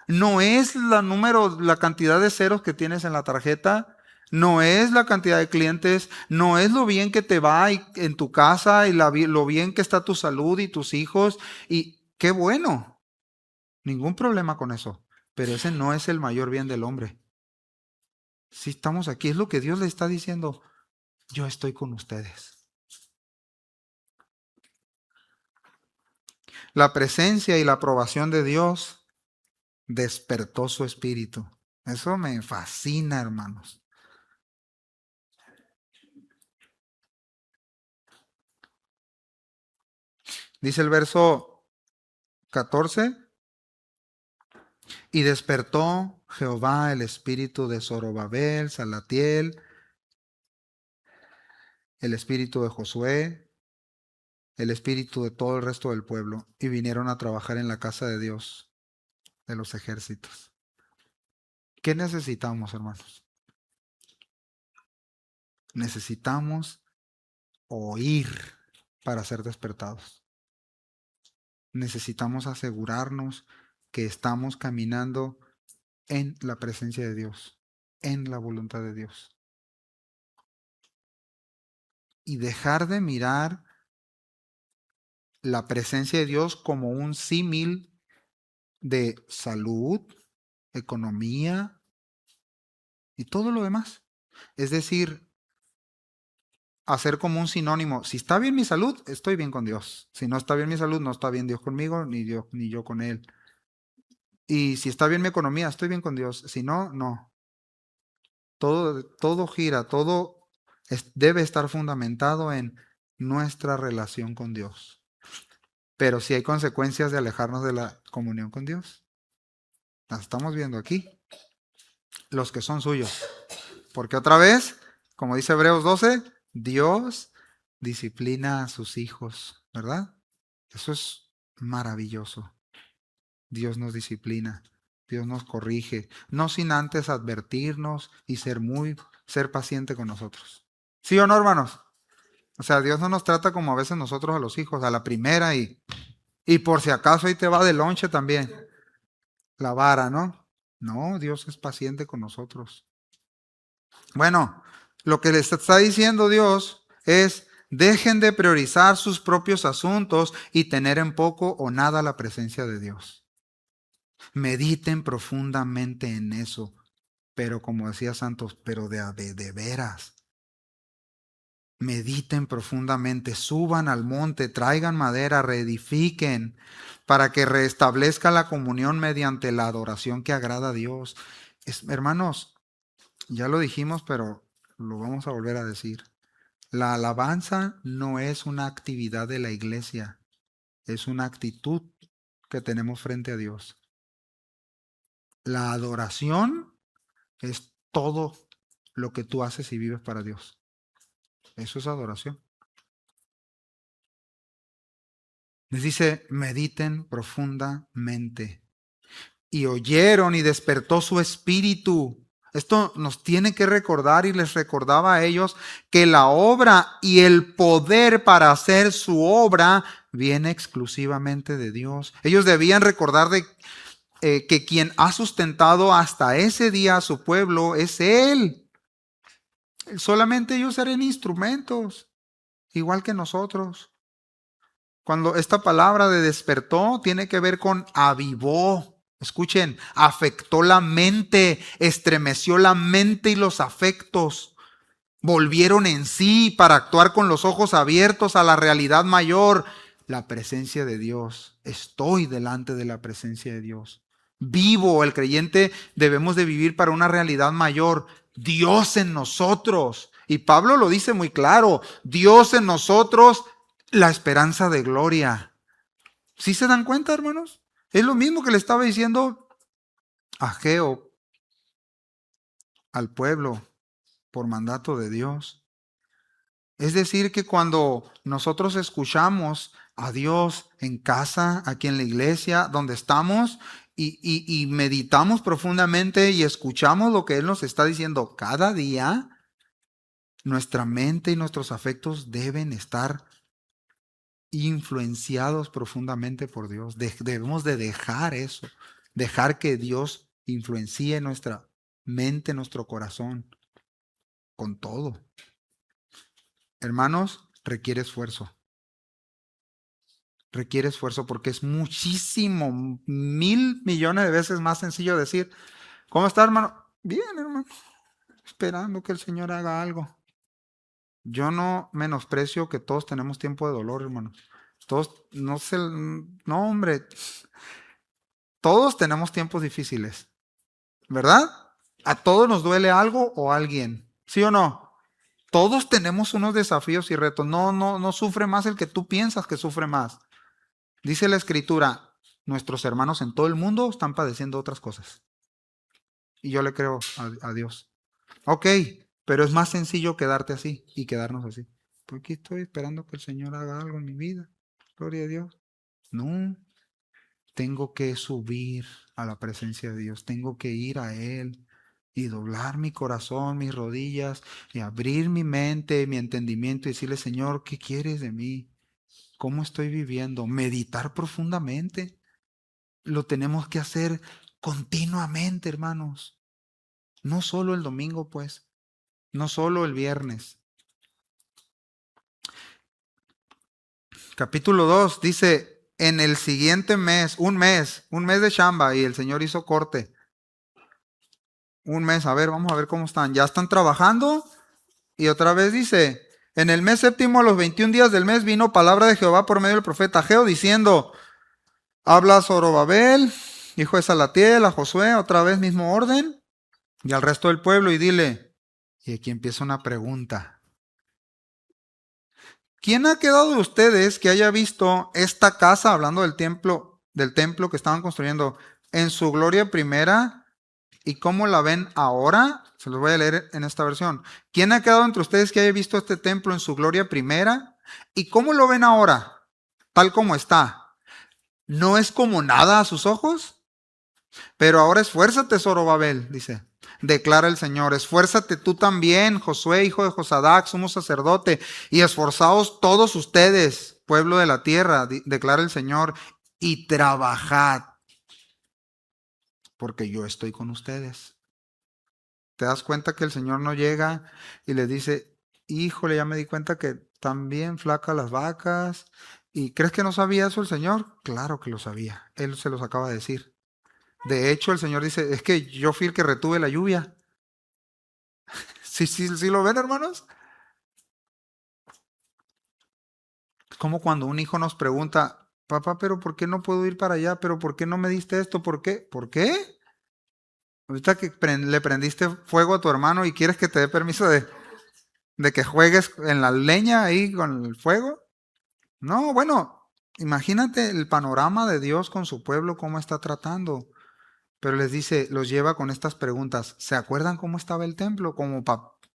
No es la cantidad de ceros que tienes en la tarjeta, no es la cantidad de clientes, no es lo bien que te va en tu casa y lo bien que está tu salud y tus hijos. Y qué bueno, ningún problema con eso. Pero ese no es el mayor bien del hombre. Si estamos aquí, es lo que Dios le está diciendo. Yo estoy con ustedes. La presencia y la aprobación de Dios despertó su espíritu. Eso me fascina, hermanos. Dice el verso 14. Y despertó Jehová el espíritu de Zorobabel, Salatiel, el espíritu de Josué, el espíritu de todo el resto del pueblo, y vinieron a trabajar en la casa de Dios, de los ejércitos. ¿Qué necesitamos, hermanos? Necesitamos oír para ser despertados. Necesitamos asegurarnos que estamos caminando en la presencia de Dios, en la voluntad de Dios. Y dejar de mirar la presencia de Dios como un símil de salud, economía y todo lo demás. Es decir, hacer como un sinónimo. Si está bien mi salud, estoy bien con Dios. Si no está bien mi salud, no está bien Dios conmigo, ni yo con Él. Y si está bien mi economía, estoy bien con Dios. Si no, no. Todo gira, debe estar fundamentado en nuestra relación con Dios. Pero si hay consecuencias de alejarnos de la comunión con Dios. Las estamos viendo aquí. Los que son suyos. Porque otra vez, como dice Hebreos 12, Dios disciplina a sus hijos, ¿verdad? Eso es maravilloso. Dios nos disciplina, Dios nos corrige, no sin antes advertirnos y ser paciente con nosotros. ¿Sí o no, hermanos? O sea, Dios no nos trata como a veces nosotros a los hijos, a la primera y por si acaso ahí te va de lonche también. La vara, ¿no? No, Dios es paciente con nosotros. Bueno, lo que les está diciendo Dios es, dejen de priorizar sus propios asuntos y tener en poco o nada la presencia de Dios. Mediten profundamente en eso. pero como decía Santos, pero de veras. Mediten profundamente, suban al monte, traigan madera, reedifiquen, para que restablezca la comunión mediante la adoración que agrada a Dios. Hermanos, ya lo dijimos, pero lo vamos a volver a decir. La alabanza no es una actividad de la iglesia, es una actitud que tenemos frente a Dios. La adoración es todo lo que tú haces y vives para Dios. Eso es adoración. Les dice, mediten profundamente. Y oyeron y despertó su espíritu. Esto nos tiene que recordar y les recordaba a ellos que la obra y el poder para hacer su obra viene exclusivamente de Dios. Ellos debían recordar que quien ha sustentado hasta ese día a su pueblo es Él. Solamente ellos eran instrumentos, igual que nosotros. Cuando esta palabra de despertó tiene que ver con avivó. Escuchen, afectó la mente, estremeció la mente y los afectos. Volvieron en sí para actuar con los ojos abiertos a la realidad mayor, la presencia de Dios. Estoy delante de la presencia de Dios. Vivo, el creyente debemos de vivir para una realidad mayor. Dios en nosotros. Y Pablo lo dice muy claro, Dios en nosotros, la esperanza de gloria. ¿Sí se dan cuenta, hermanos? Es lo mismo que le estaba diciendo Ageo al pueblo por mandato de Dios. Es decir, que cuando nosotros escuchamos a Dios en casa, aquí en la iglesia, donde estamos, y meditamos profundamente y escuchamos lo que Él nos está diciendo cada día, nuestra mente y nuestros afectos deben estar influenciados profundamente por Dios. Debemos de dejar eso, dejar que Dios influencie nuestra mente, nuestro corazón, con todo. Hermanos, requiere esfuerzo. Requiere esfuerzo porque es muchísimo, 1,000,000,000 de veces más sencillo decir, ¿cómo está, hermano? Bien, hermano, esperando que el Señor haga algo. Yo no menosprecio que todos tenemos tiempo de dolor, hermano. Todos, no, hombre, todos tenemos tiempos difíciles, ¿verdad? A todos nos duele algo o alguien, ¿sí o no? Todos tenemos unos desafíos y retos. No sufre más el que tú piensas que sufre más. Dice la Escritura, nuestros hermanos en todo el mundo están padeciendo otras cosas. Y yo le creo a Dios. Ok, pero es más sencillo quedarte así y quedarnos así. Porque estoy esperando que el Señor haga algo en mi vida. Gloria a Dios. No, tengo que subir a la presencia de Dios. Tengo que ir a Él y doblar mi corazón, mis rodillas y abrir mi mente, mi entendimiento y decirle, Señor, ¿qué quieres de mí? ¿Cómo estoy viviendo? Meditar profundamente. Lo tenemos que hacer continuamente, hermanos. No solo el domingo, pues. No solo el viernes. Capítulo 2 dice, en el siguiente mes, un mes de chamba y el Señor hizo corte. Un mes, a ver, vamos a ver cómo están. Ya están trabajando y otra vez dice, en el mes séptimo, a los 21 días del mes, vino palabra de Jehová por medio del profeta Ageo diciendo, habla a Zorobabel, hijo de Salatiel, a Josué, otra vez mismo orden, y al resto del pueblo y dile, y aquí empieza una pregunta. ¿Quién ha quedado de ustedes que haya visto esta casa, hablando del templo que estaban construyendo, en su gloria primera? ¿Y cómo la ven ahora? Se los voy a leer en esta versión. ¿Quién ha quedado entre ustedes que haya visto este templo en su gloria primera? ¿Y cómo lo ven ahora? Tal como está. ¿No es como nada a sus ojos? Pero ahora esfuérzate, Zorobabel, dice. Declara el Señor, esfuérzate tú también, Josué, hijo de Josadac, sumo sacerdote, y esforzaos todos ustedes, pueblo de la tierra, declara el Señor, y trabajad, porque yo estoy con ustedes. ¿Te das cuenta que el Señor no llega y le dice, híjole, ya me di cuenta que están bien flacas las vacas? ¿Y crees que no sabía eso el Señor? Claro que lo sabía, Él se los acaba de decir. De hecho, el Señor dice, es que yo fui el que retuve la lluvia. ¿Sí lo ven, hermanos? Es como cuando un hijo nos pregunta, papá, pero ¿por qué no puedo ir para allá? ¿Pero por qué no me diste esto? ¿Por qué? ¿Por qué? Ahorita que le prendiste fuego a tu hermano y quieres que te dé permiso de que juegues en la leña ahí con el fuego. No, bueno, imagínate el panorama de Dios con su pueblo, cómo está tratando. Pero les dice, los lleva con estas preguntas. ¿Se acuerdan cómo estaba el templo? Como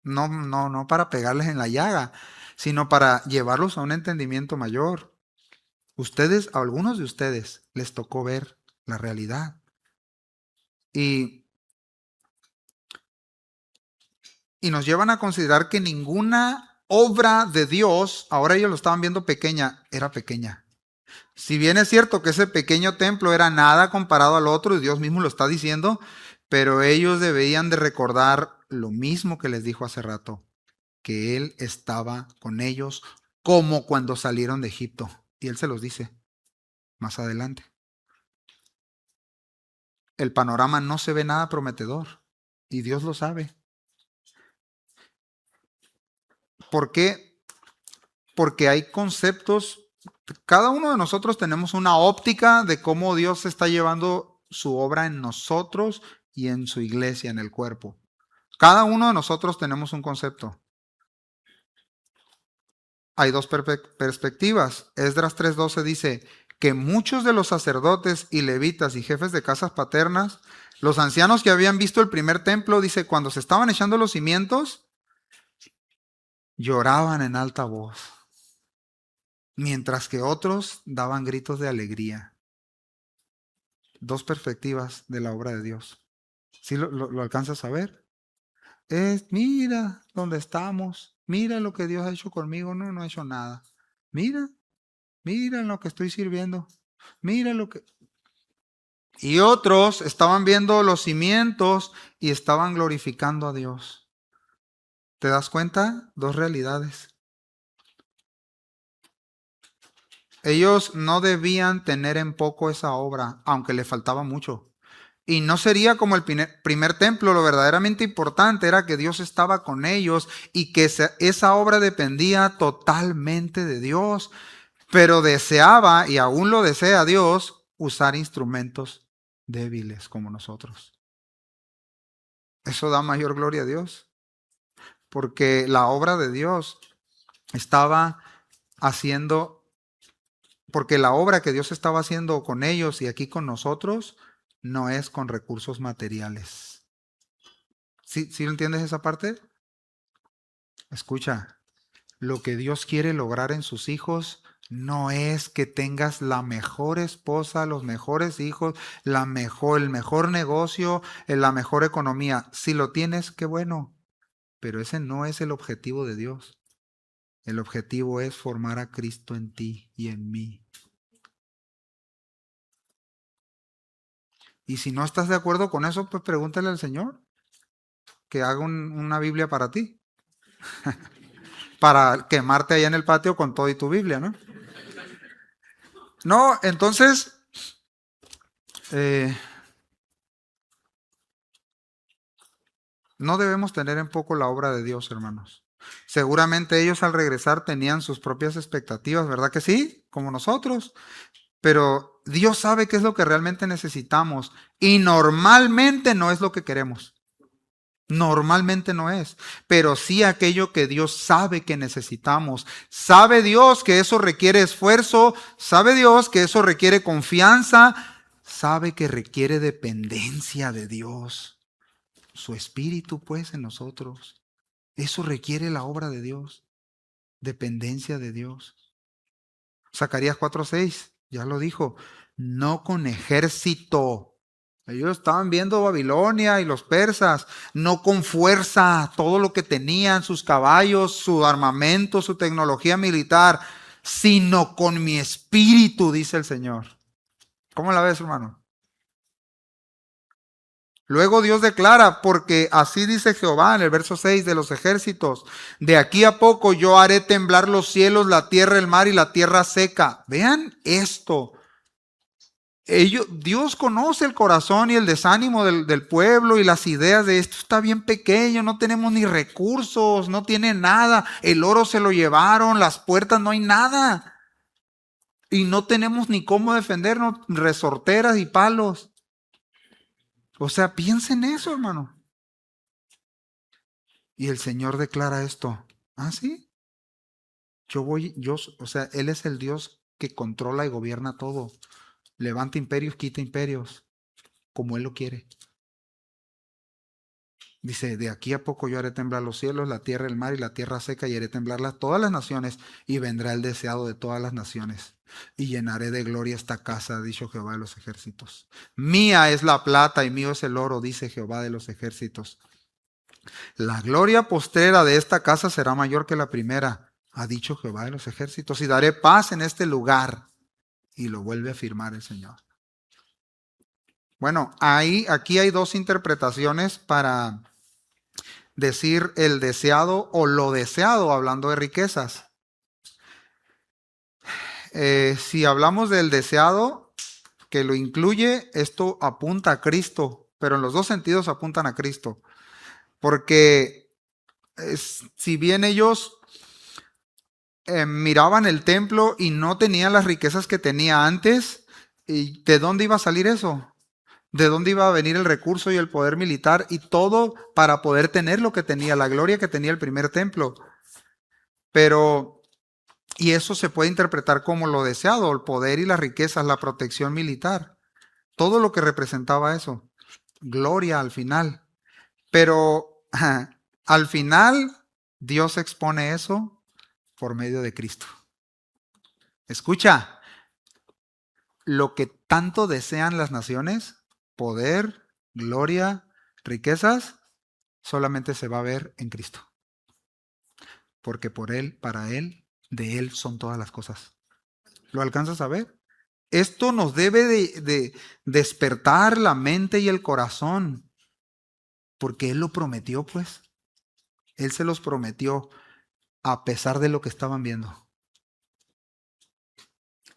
no para pegarles en la llaga, sino para llevarlos a un entendimiento mayor. Ustedes, a algunos de ustedes, les tocó ver la realidad. Y, y nos llevan a considerar que ninguna obra de Dios, ahora ellos lo estaban viendo pequeña, era pequeña. Si bien es cierto que ese pequeño templo era nada comparado al otro, y Dios mismo lo está diciendo, pero ellos deberían de recordar lo mismo que les dijo hace rato, que Él estaba con ellos como cuando salieron de Egipto. Y Él se los dice más adelante. El panorama no se ve nada prometedor y Dios lo sabe. ¿Por qué? Porque hay conceptos, cada uno de nosotros tenemos una óptica de cómo Dios está llevando su obra en nosotros y en su iglesia, en el cuerpo. Cada uno de nosotros tenemos un concepto. Hay dos perspectivas. Esdras 3:12 dice que muchos de los sacerdotes y levitas y jefes de casas paternas, los ancianos que habían visto el primer templo, dice, cuando se estaban echando los cimientos, lloraban en alta voz, mientras que otros daban gritos de alegría. Dos perspectivas de la obra de Dios. ¿Sí lo alcanzas a ver? Mira dónde estamos, mira lo que Dios ha hecho conmigo, no ha hecho nada. Mira en lo que estoy sirviendo, mira lo que... Y otros estaban viendo los cimientos y estaban glorificando a Dios. ¿Te das cuenta? Dos realidades. Ellos no debían tener en poco esa obra, aunque le faltaba mucho. Y no sería como el primer templo, lo verdaderamente importante era que Dios estaba con ellos y que esa obra dependía totalmente de Dios, pero deseaba, y aún lo desea Dios, usar instrumentos débiles como nosotros. Eso da mayor gloria a Dios, porque la obra de Dios estaba haciendo, porque la obra que Dios estaba haciendo con ellos y aquí con nosotros no es con recursos materiales. ¿Sí entiendes esa parte? Escucha, lo que Dios quiere lograr en sus hijos no es que tengas la mejor esposa, los mejores hijos, el mejor negocio, la mejor economía. Si lo tienes, qué bueno, pero ese no es el objetivo de Dios. El objetivo es formar a Cristo en ti y en mí. Y si no estás de acuerdo con eso, pues pregúntale al Señor que haga una Biblia para ti. Para quemarte allá en el patio con todo y tu Biblia, ¿no? No, entonces, no debemos tener en poco la obra de Dios, hermanos. Seguramente ellos al regresar tenían sus propias expectativas, ¿verdad que sí? Como nosotros. Pero Dios sabe qué es lo que realmente necesitamos y normalmente no es lo que queremos. Normalmente no es, pero sí aquello que Dios sabe que necesitamos. Sabe Dios que eso requiere esfuerzo, sabe Dios que eso requiere confianza, sabe que requiere dependencia de Dios. Su espíritu pues en nosotros. Eso requiere la obra de Dios, dependencia de Dios. Zacarías 4:6, ya lo dijo, no con ejército. Ellos estaban viendo Babilonia y los persas, no con fuerza, todo lo que tenían, sus caballos, su armamento, su tecnología militar, sino con mi espíritu, dice el Señor. ¿Cómo la ves, hermano? Luego Dios declara, porque así dice Jehová en el verso 6 de los ejércitos, de aquí a poco yo haré temblar los cielos, la tierra, el mar y la tierra seca. Vean esto. Dios conoce el corazón y el desánimo del pueblo y las ideas de esto está bien pequeño, no tenemos ni recursos, no tiene nada, el oro se lo llevaron, las puertas no hay nada y no tenemos ni cómo defendernos, resorteras y palos. O sea, piensa en eso, hermano. Y el Señor declara esto. ¿Ah, sí? O sea, Él es el Dios que controla y gobierna todo. Levanta imperios, quita imperios, como Él lo quiere. Dice, de aquí a poco yo haré temblar los cielos, la tierra, el mar y la tierra seca, y haré temblar todas las naciones, y vendrá el deseado de todas las naciones. Y llenaré de gloria esta casa, ha dicho Jehová de los ejércitos. Mía es la plata y mío es el oro, dice Jehová de los ejércitos. La gloria postrera de esta casa será mayor que la primera, ha dicho Jehová de los ejércitos, y daré paz en este lugar. Y lo vuelve a afirmar el Señor. Bueno, aquí hay dos interpretaciones para decir el deseado o lo deseado, hablando de riquezas. Si hablamos del deseado, que lo incluye, esto apunta a Cristo, pero en los dos sentidos apuntan a Cristo. Porque si bien ellos miraban el templo y no tenían las riquezas que tenía antes, ¿y de dónde iba a salir eso? ¿De dónde iba a venir el recurso y el poder militar y todo para poder tener lo que tenía, la gloria que tenía el primer templo? Pero, y eso se puede interpretar como lo deseado, el poder y las riquezas, la protección militar, todo lo que representaba eso, gloria al final. Pero al final Dios expone eso por medio de Cristo. Escucha, lo que tanto desean las naciones, poder, gloria, riquezas, solamente se va a ver en Cristo. Porque por Él, para Él, de Él son todas las cosas. ¿Lo alcanzas a ver? Esto nos debe de despertar la mente y el corazón. Porque Él lo prometió, pues. Él se los prometió a pesar de lo que estaban viendo.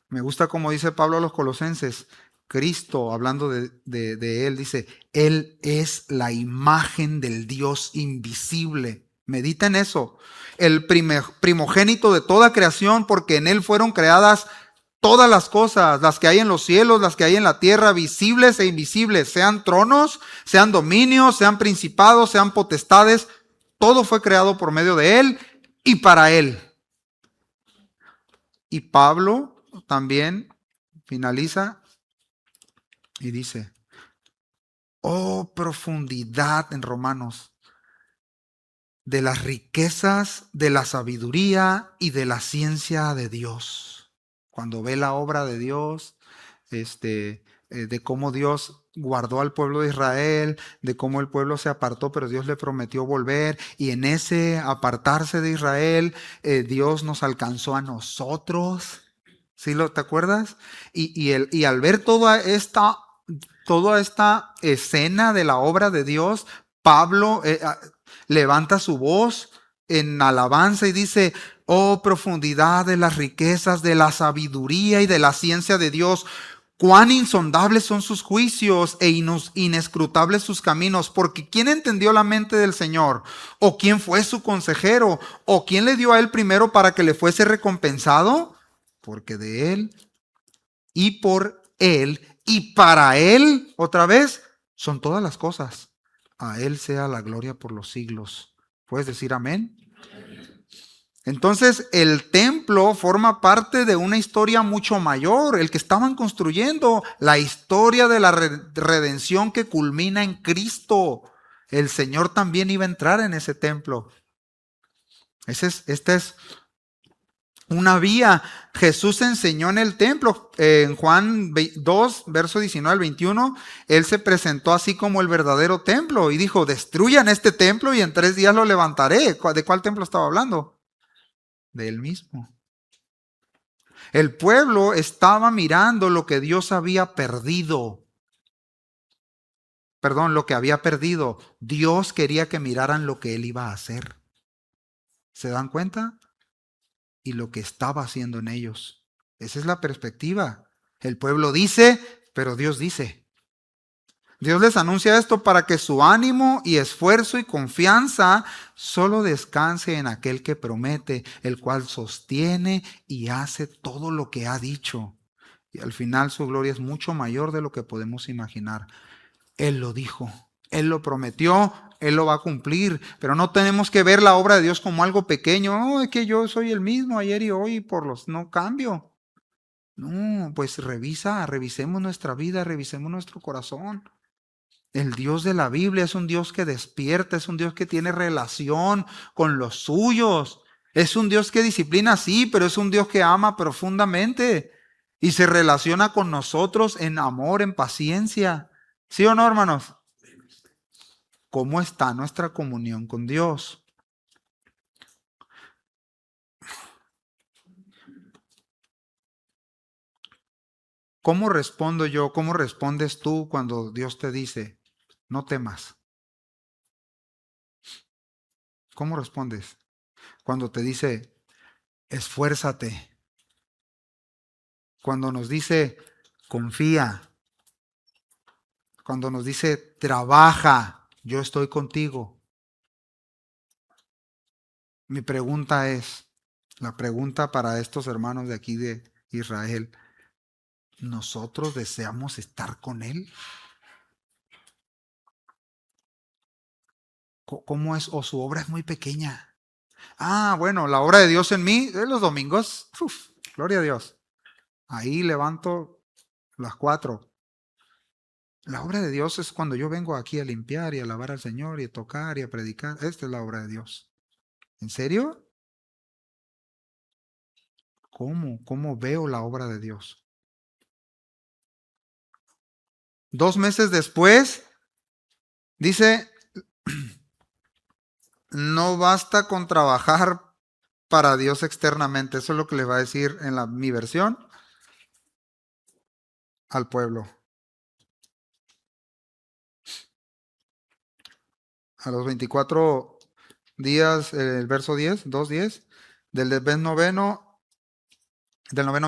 Me gusta como dice Pablo a los Colosenses. Cristo, hablando de Él, dice, Él es la imagen del Dios invisible. Medita en eso. El primogénito de toda creación, porque en Él fueron creadas todas las cosas, las que hay en los cielos, las que hay en la tierra, visibles e invisibles, sean tronos, sean dominios, sean principados, sean potestades. Todo fue creado por medio de Él y para Él. Y Pablo también finaliza y dice, oh profundidad en Romanos de las riquezas, de la sabiduría y de la ciencia de Dios. Cuando ve la obra de Dios, de cómo Dios guardó al pueblo de Israel, de cómo el pueblo se apartó, pero Dios le prometió volver, y en ese apartarse de Israel, Dios nos alcanzó a nosotros. ¿Sí te acuerdas? Y al ver toda esta escena de la obra de Dios, Pablo levanta su voz en alabanza y dice, oh profundidad de las riquezas, de la sabiduría y de la ciencia de Dios, cuán insondables son sus juicios e inescrutables sus caminos, porque ¿quién entendió la mente del Señor? ¿O quién fue su consejero? ¿O quién le dio a él primero para que le fuese recompensado? Porque de él y por él y para él, otra vez, son todas las cosas. A él sea la gloria por los siglos. ¿Puedes decir amén? Entonces el templo forma parte de una historia mucho mayor, el que estaban construyendo, la historia de la redención que culmina en Cristo. El Señor también iba a entrar en ese templo. Esta es una vía. Jesús enseñó en el templo, en Juan 2, verso 19 al 21, Él se presentó así como el verdadero templo y dijo, destruyan este templo y en 3 días lo levantaré. ¿De cuál templo estaba hablando? De Él mismo. El pueblo estaba mirando lo que Dios había perdido. Perdón, lo que había perdido. Dios quería que miraran lo que Él iba a hacer. ¿Se dan cuenta? Y lo que estaba haciendo en ellos. Esa es la perspectiva. El pueblo dice, Pero Dios dice, Dios les anuncia esto para que su ánimo y esfuerzo y confianza solo descanse en aquel que promete, el cual sostiene y hace todo lo que ha dicho. Y al final su gloria es mucho mayor de lo que podemos imaginar. Él lo dijo, Él lo prometió, Él lo va a cumplir, pero no tenemos que ver la obra de Dios como algo pequeño. No, es que yo soy el mismo ayer y hoy, no cambio. No, pues revisemos nuestra vida, revisemos nuestro corazón. El Dios de la Biblia es un Dios que despierta, es un Dios que tiene relación con los suyos. Es un Dios que disciplina, sí, pero es un Dios que ama profundamente y se relaciona con nosotros en amor, en paciencia. ¿Sí o no, hermanos? ¿Cómo está nuestra comunión con Dios? ¿Cómo respondo yo? ¿Cómo respondes tú cuando Dios te dice, no temas? ¿Cómo respondes? Cuando te dice, esfuérzate. Cuando nos dice, confía. Cuando nos dice, trabaja, yo estoy contigo. Mi pregunta es, la pregunta para estos hermanos de aquí de Israel, ¿nosotros deseamos estar con Él? ¿Cómo es? ¿O su obra es muy pequeña? Ah, bueno, la obra de Dios en mí, los domingos, gloria a Dios. Ahí levanto las 4. La obra de Dios es cuando yo vengo aquí a limpiar y a alabar al Señor y a tocar y a predicar. Esta es la obra de Dios. ¿En serio? ¿Cómo? ¿Cómo veo la obra de Dios? 2 meses después, dice, no basta con trabajar para Dios externamente. Eso es lo que le va a decir en mi versión al pueblo. A los 24 días, el verso 10, 2:10, del noveno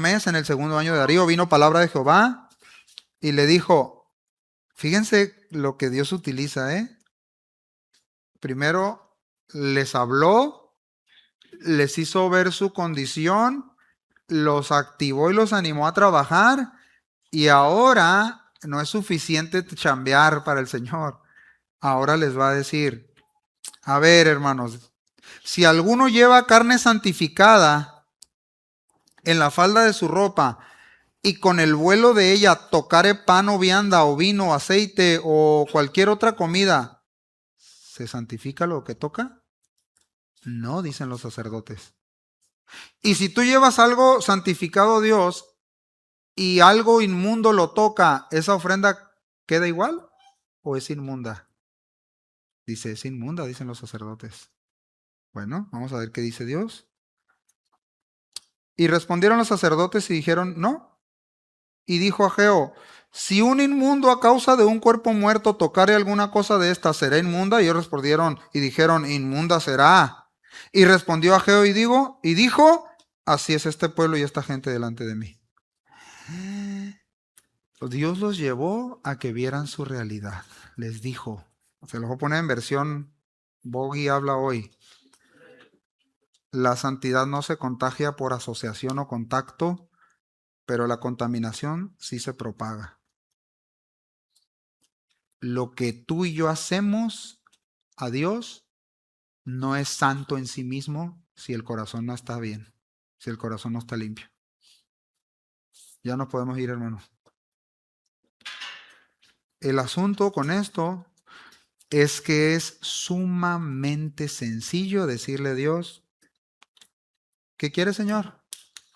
mes, en el segundo año de Darío, vino palabra de Jehová y le dijo, fíjense lo que Dios utiliza, ¿eh? Primero les habló, les hizo ver su condición, los activó y los animó a trabajar, y ahora no es suficiente chambear para el Señor. Ahora les va a decir, a ver, hermanos, si alguno lleva carne santificada en la falda de su ropa y con el vuelo de ella tocare pan o vianda o vino o aceite o cualquier otra comida, ¿se santifica lo que toca? No, dicen los sacerdotes. Y si tú llevas algo santificado a Dios y algo inmundo lo toca, ¿esa ofrenda queda igual o es inmunda? Dice, es inmunda, dicen los sacerdotes. Bueno, vamos a ver qué dice Dios. Y respondieron los sacerdotes y dijeron, no. Y dijo Ageo, si un inmundo a causa de un cuerpo muerto tocare alguna cosa de esta, ¿será inmunda? Y ellos respondieron y dijeron, inmunda será. Y respondió Ageo y dijo, así es este pueblo y esta gente delante de mí. Dios los llevó a que vieran su realidad. Les dijo, se los voy a poner en versión Boggy habla hoy. La santidad no se contagia por asociación o contacto, pero la contaminación sí se propaga. Lo que tú y yo hacemos a Dios no es santo en sí mismo si el corazón no está bien, si el corazón no está limpio. Ya no podemos ir, hermanos. El asunto con esto es que es sumamente sencillo decirle a Dios, ¿qué quieres, Señor?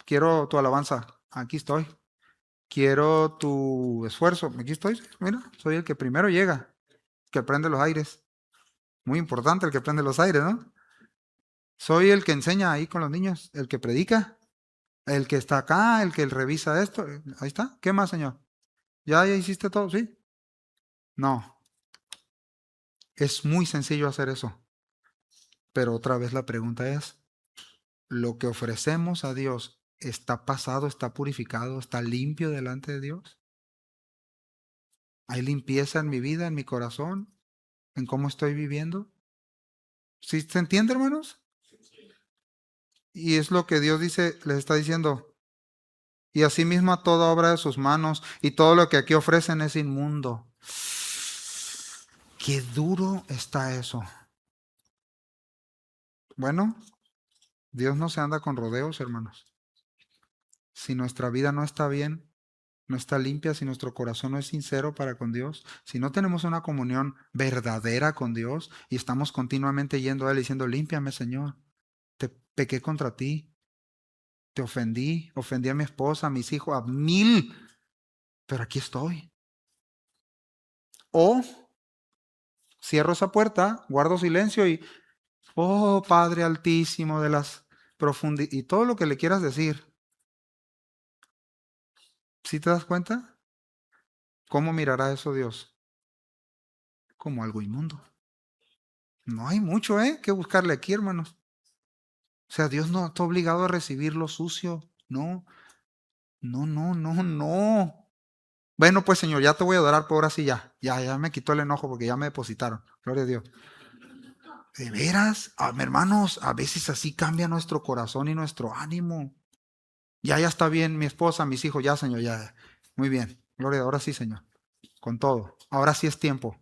Quiero tu alabanza, aquí estoy. Quiero tu esfuerzo, aquí estoy. Mira, soy el que primero llega, que prende los aires. Muy importante el que prende los aires, ¿no? Soy el que enseña ahí con los niños, el que predica, el que está acá, el que revisa esto. Ahí está. ¿Qué más, Señor? ¿Ya hiciste todo? ¿Sí? No. Es muy sencillo hacer eso. Pero otra vez la pregunta es, ¿lo que ofrecemos a Dios está pasado, está purificado, está limpio delante de Dios? ¿Hay limpieza en mi vida, en mi corazón, en cómo estoy viviendo? ¿Sí se entiende, hermanos? Y es lo que Dios dice, les está diciendo. Y asimismo a toda obra de sus manos, y todo lo que aquí ofrecen es inmundo. Qué duro está eso. Bueno, Dios no se anda con rodeos, hermanos. Si nuestra vida no está bien, no está limpia, si nuestro corazón no es sincero para con Dios, si no tenemos una comunión verdadera con Dios y estamos continuamente yendo a Él diciendo, límpiame, Señor, te pequé contra ti, te ofendí, ofendí a mi esposa, a mis hijos, a 1000, pero aquí estoy. O cierro esa puerta, guardo silencio y, oh Padre Altísimo de las profundidades, y todo lo que le quieras decir. ¿Sí te das cuenta? ¿Cómo mirará eso Dios? Como algo inmundo. No hay mucho, que buscarle aquí, hermanos. O sea, Dios no está obligado a recibir lo sucio. No, no, no, no, no. Bueno, pues Señor, ya te voy a adorar por ahora sí ya. Ya me quitó el enojo porque ya me depositaron. Gloria a Dios. ¿De veras? Hermanos, a veces así cambia nuestro corazón y nuestro ánimo. Ya está bien mi esposa, mis hijos, ya, Señor, ya. Muy bien. Gloria, ahora sí, Señor. Con todo. Ahora sí es tiempo.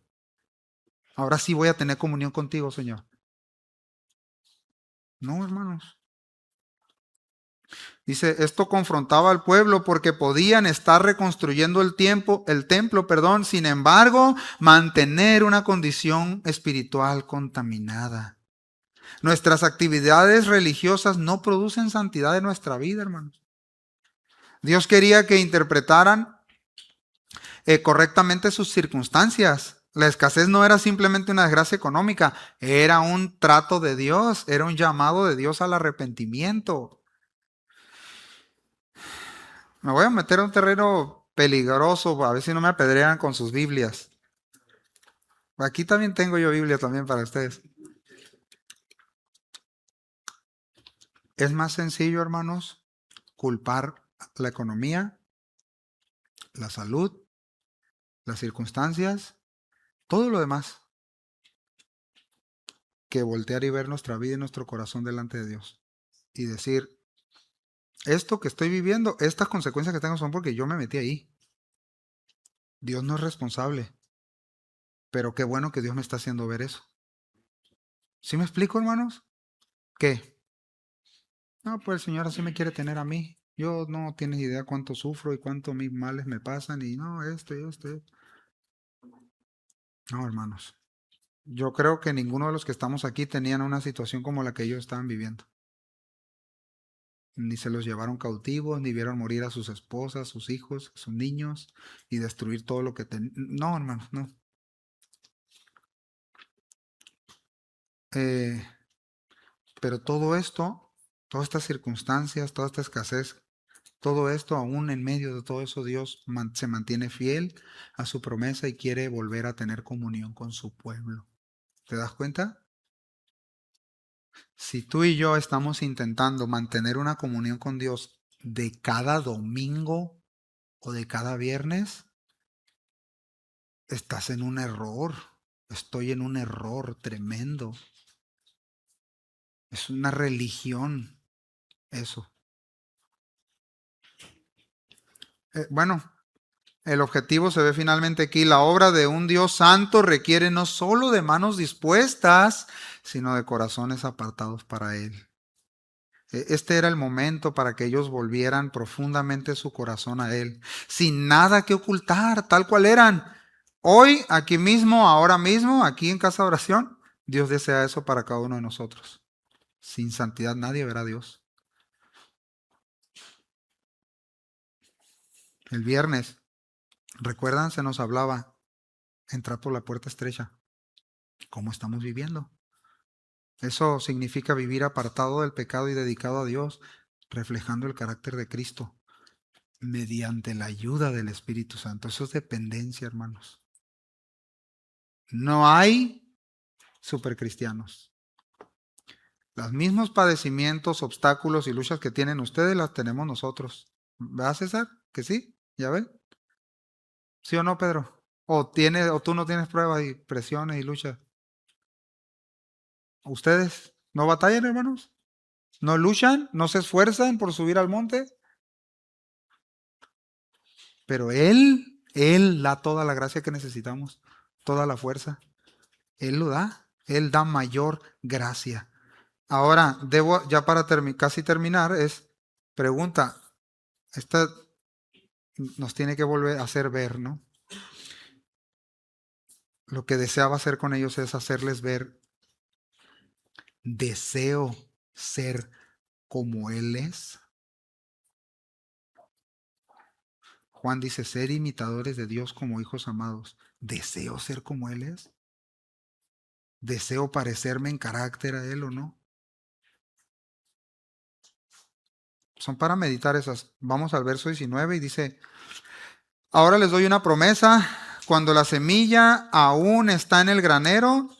Ahora sí voy a tener comunión contigo, Señor. No, hermanos. Dice, esto confrontaba al pueblo porque podían estar reconstruyendo el templo, perdón, sin embargo, mantener una condición espiritual contaminada. Nuestras actividades religiosas no producen santidad en nuestra vida, hermanos. Dios quería que interpretaran correctamente sus circunstancias. La escasez no era simplemente una desgracia económica, era un trato de Dios, era un llamado de Dios al arrepentimiento. Me voy a meter a un terreno peligroso, a ver si no me apedrean con sus Biblias. Aquí también tengo yo Biblia también para ustedes. Es más sencillo, hermanos, culpar la economía, la salud, las circunstancias, todo lo demás, que voltear y ver nuestra vida y nuestro corazón delante de Dios. Y decir, esto que estoy viviendo, estas consecuencias que tengo son porque yo me metí ahí. Dios no es responsable. Pero qué bueno que Dios me está haciendo ver eso. ¿Sí me explico, hermanos? ¿Qué? No, pues el Señor así me quiere tener a mí. Yo no tienes idea cuánto sufro y cuánto mis males me pasan y no, esto y esto. No, hermanos. Yo creo que ninguno de los que estamos aquí tenían una situación como la que ellos estaban viviendo. Ni se los llevaron cautivos, ni vieron morir a sus esposas, sus hijos, sus niños y destruir todo lo que tenían. No, hermanos, no. Eh, pero todo esto, todas estas circunstancias, toda esta escasez, todo esto, aún en medio de todo eso, Dios se mantiene fiel a su promesa y quiere volver a tener comunión con su pueblo. ¿Te das cuenta? Si tú y yo estamos intentando mantener una comunión con Dios de cada domingo o de cada viernes, estás en un error. Estoy en un error tremendo. Es una religión eso. Bueno, el objetivo se ve finalmente aquí. La obra de un Dios santo requiere no solo de manos dispuestas, sino de corazones apartados para Él. Este era el momento para que ellos volvieran profundamente su corazón a Él, sin nada que ocultar, tal cual eran. Hoy, aquí mismo, ahora mismo, aquí en Casa de Oración, Dios desea eso para cada uno de nosotros. Sin santidad nadie verá a Dios. El viernes, recuerdan, se nos hablaba, entrar por la puerta estrecha. ¿Cómo estamos viviendo? Eso significa vivir apartado del pecado y dedicado a Dios, reflejando el carácter de Cristo, mediante la ayuda del Espíritu Santo. Eso es dependencia, hermanos. No hay supercristianos. Los mismos padecimientos, obstáculos y luchas que tienen ustedes las tenemos nosotros. ¿Va, César? ¿Que sí? ¿Ya ven? ¿Sí o no, Pedro? ¿O tú no tienes pruebas y presiones y luchas? ¿Ustedes no batallan, hermanos? ¿No luchan? ¿No se esfuerzan por subir al monte? Pero Él da toda la gracia que necesitamos, toda la fuerza. Él lo da. Él da mayor gracia. Ahora, ya para casi terminar, pregunta, esta nos tiene que volver a hacer ver, ¿no? Lo que deseaba hacer con ellos es hacerles ver, deseo ser como Él es. Juan dice, ser imitadores de Dios como hijos amados. ¿Deseo ser como Él es? ¿Deseo parecerme en carácter a Él o no? Son para meditar esas. Vamos al verso 19 y dice, ahora les doy una promesa, cuando la semilla aún está en el granero,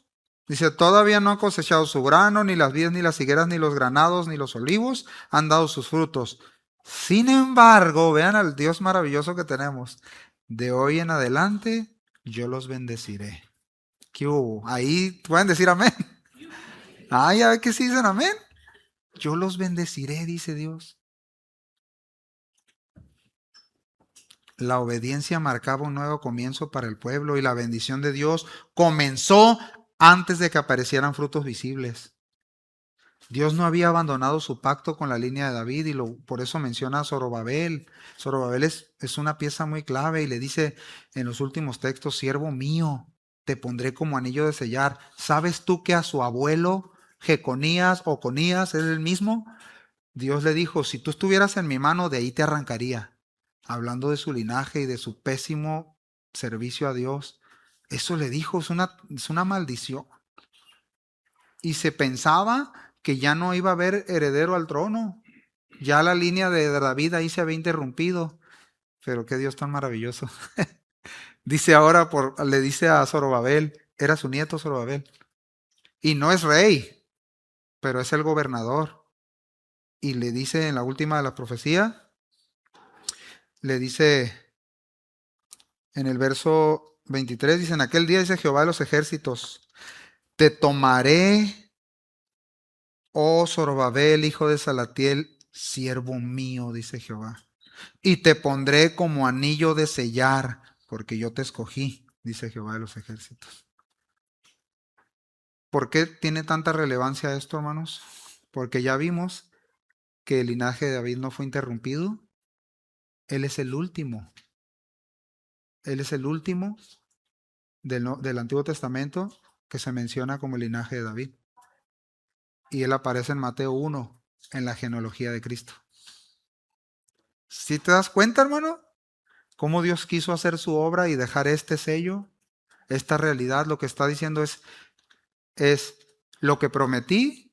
dice, todavía no ha cosechado su grano, ni las vides, ni las higueras, ni los granados, ni los olivos han dado sus frutos. Sin embargo, vean al Dios maravilloso que tenemos. De hoy en adelante, yo los bendeciré. ¿Qué hubo? Ahí pueden decir amén. Ah, ya ve que sí dicen amén. Yo los bendeciré, dice Dios. La obediencia marcaba un nuevo comienzo para el pueblo y la bendición de Dios comenzó antes de que aparecieran frutos visibles. Dios no había abandonado su pacto con la línea de David y por eso menciona a Zorobabel. Zorobabel es una pieza muy clave y le dice en los últimos textos, siervo mío, te pondré como anillo de sellar. ¿Sabes tú que a su abuelo Jeconías o Conías es el mismo? Dios le dijo, si tú estuvieras en mi mano, de ahí te arrancaría. Hablando de su linaje y de su pésimo servicio a Dios. Eso le dijo, es una maldición. Y se pensaba que ya no iba a haber heredero al trono. Ya la línea de David ahí se había interrumpido. Pero qué Dios tan maravilloso. Dice ahora, le dice a Zorobabel, era su nieto Zorobabel. Y no es rey, pero es el gobernador. Y le dice en la última de la profecía, le dice en el verso 23, dice, en aquel día dice Jehová de los ejércitos, te tomaré, oh Zorobabel, hijo de Salatiel, siervo mío, dice Jehová, y te pondré como anillo de sellar, porque yo te escogí, dice Jehová de los ejércitos. ¿Por qué tiene tanta relevancia esto, hermanos? Porque ya vimos que el linaje de David no fue interrumpido. Él es el último. Él es el último del Antiguo Testamento que se menciona como el linaje de David. Y él aparece en Mateo 1, en la genealogía de Cristo. ¿Sí te das cuenta, hermano? Cómo Dios quiso hacer su obra y dejar este sello, esta realidad. Lo que está diciendo es lo que prometí,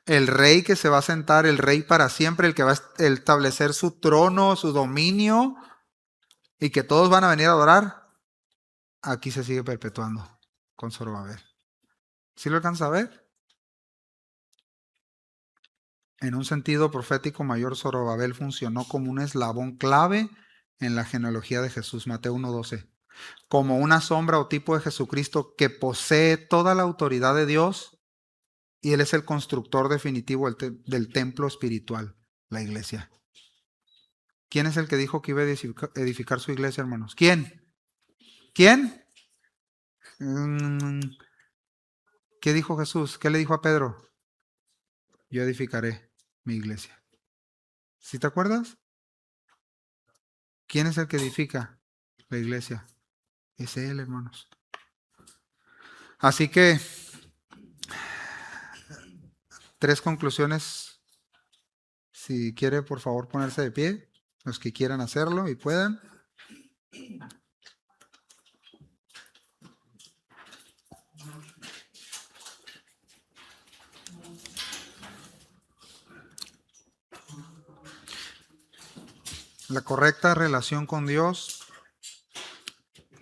el rey que se va a sentar, el rey para siempre, el que va a establecer su trono, su dominio, y que todos van a venir a adorar. Aquí se sigue perpetuando con Zorobabel. ¿Sí lo alcanza a ver? En un sentido profético mayor, Zorobabel funcionó como un eslabón clave en la genealogía de Jesús, Mateo 1:12, como una sombra o tipo de Jesucristo que posee toda la autoridad de Dios y Él es el constructor definitivo del templo espiritual, la iglesia. ¿Quién es el que dijo que iba a edificar su iglesia, hermanos? ¿Quién? ¿Quién? ¿Qué dijo Jesús? ¿Qué le dijo a Pedro? Yo edificaré mi iglesia. ¿Sí te acuerdas? ¿Quién es el que edifica la iglesia? Es Él, hermanos. Así que, 3 conclusiones. Si quiere, por favor, ponerse de pie. Los que quieran hacerlo y puedan. La correcta relación con Dios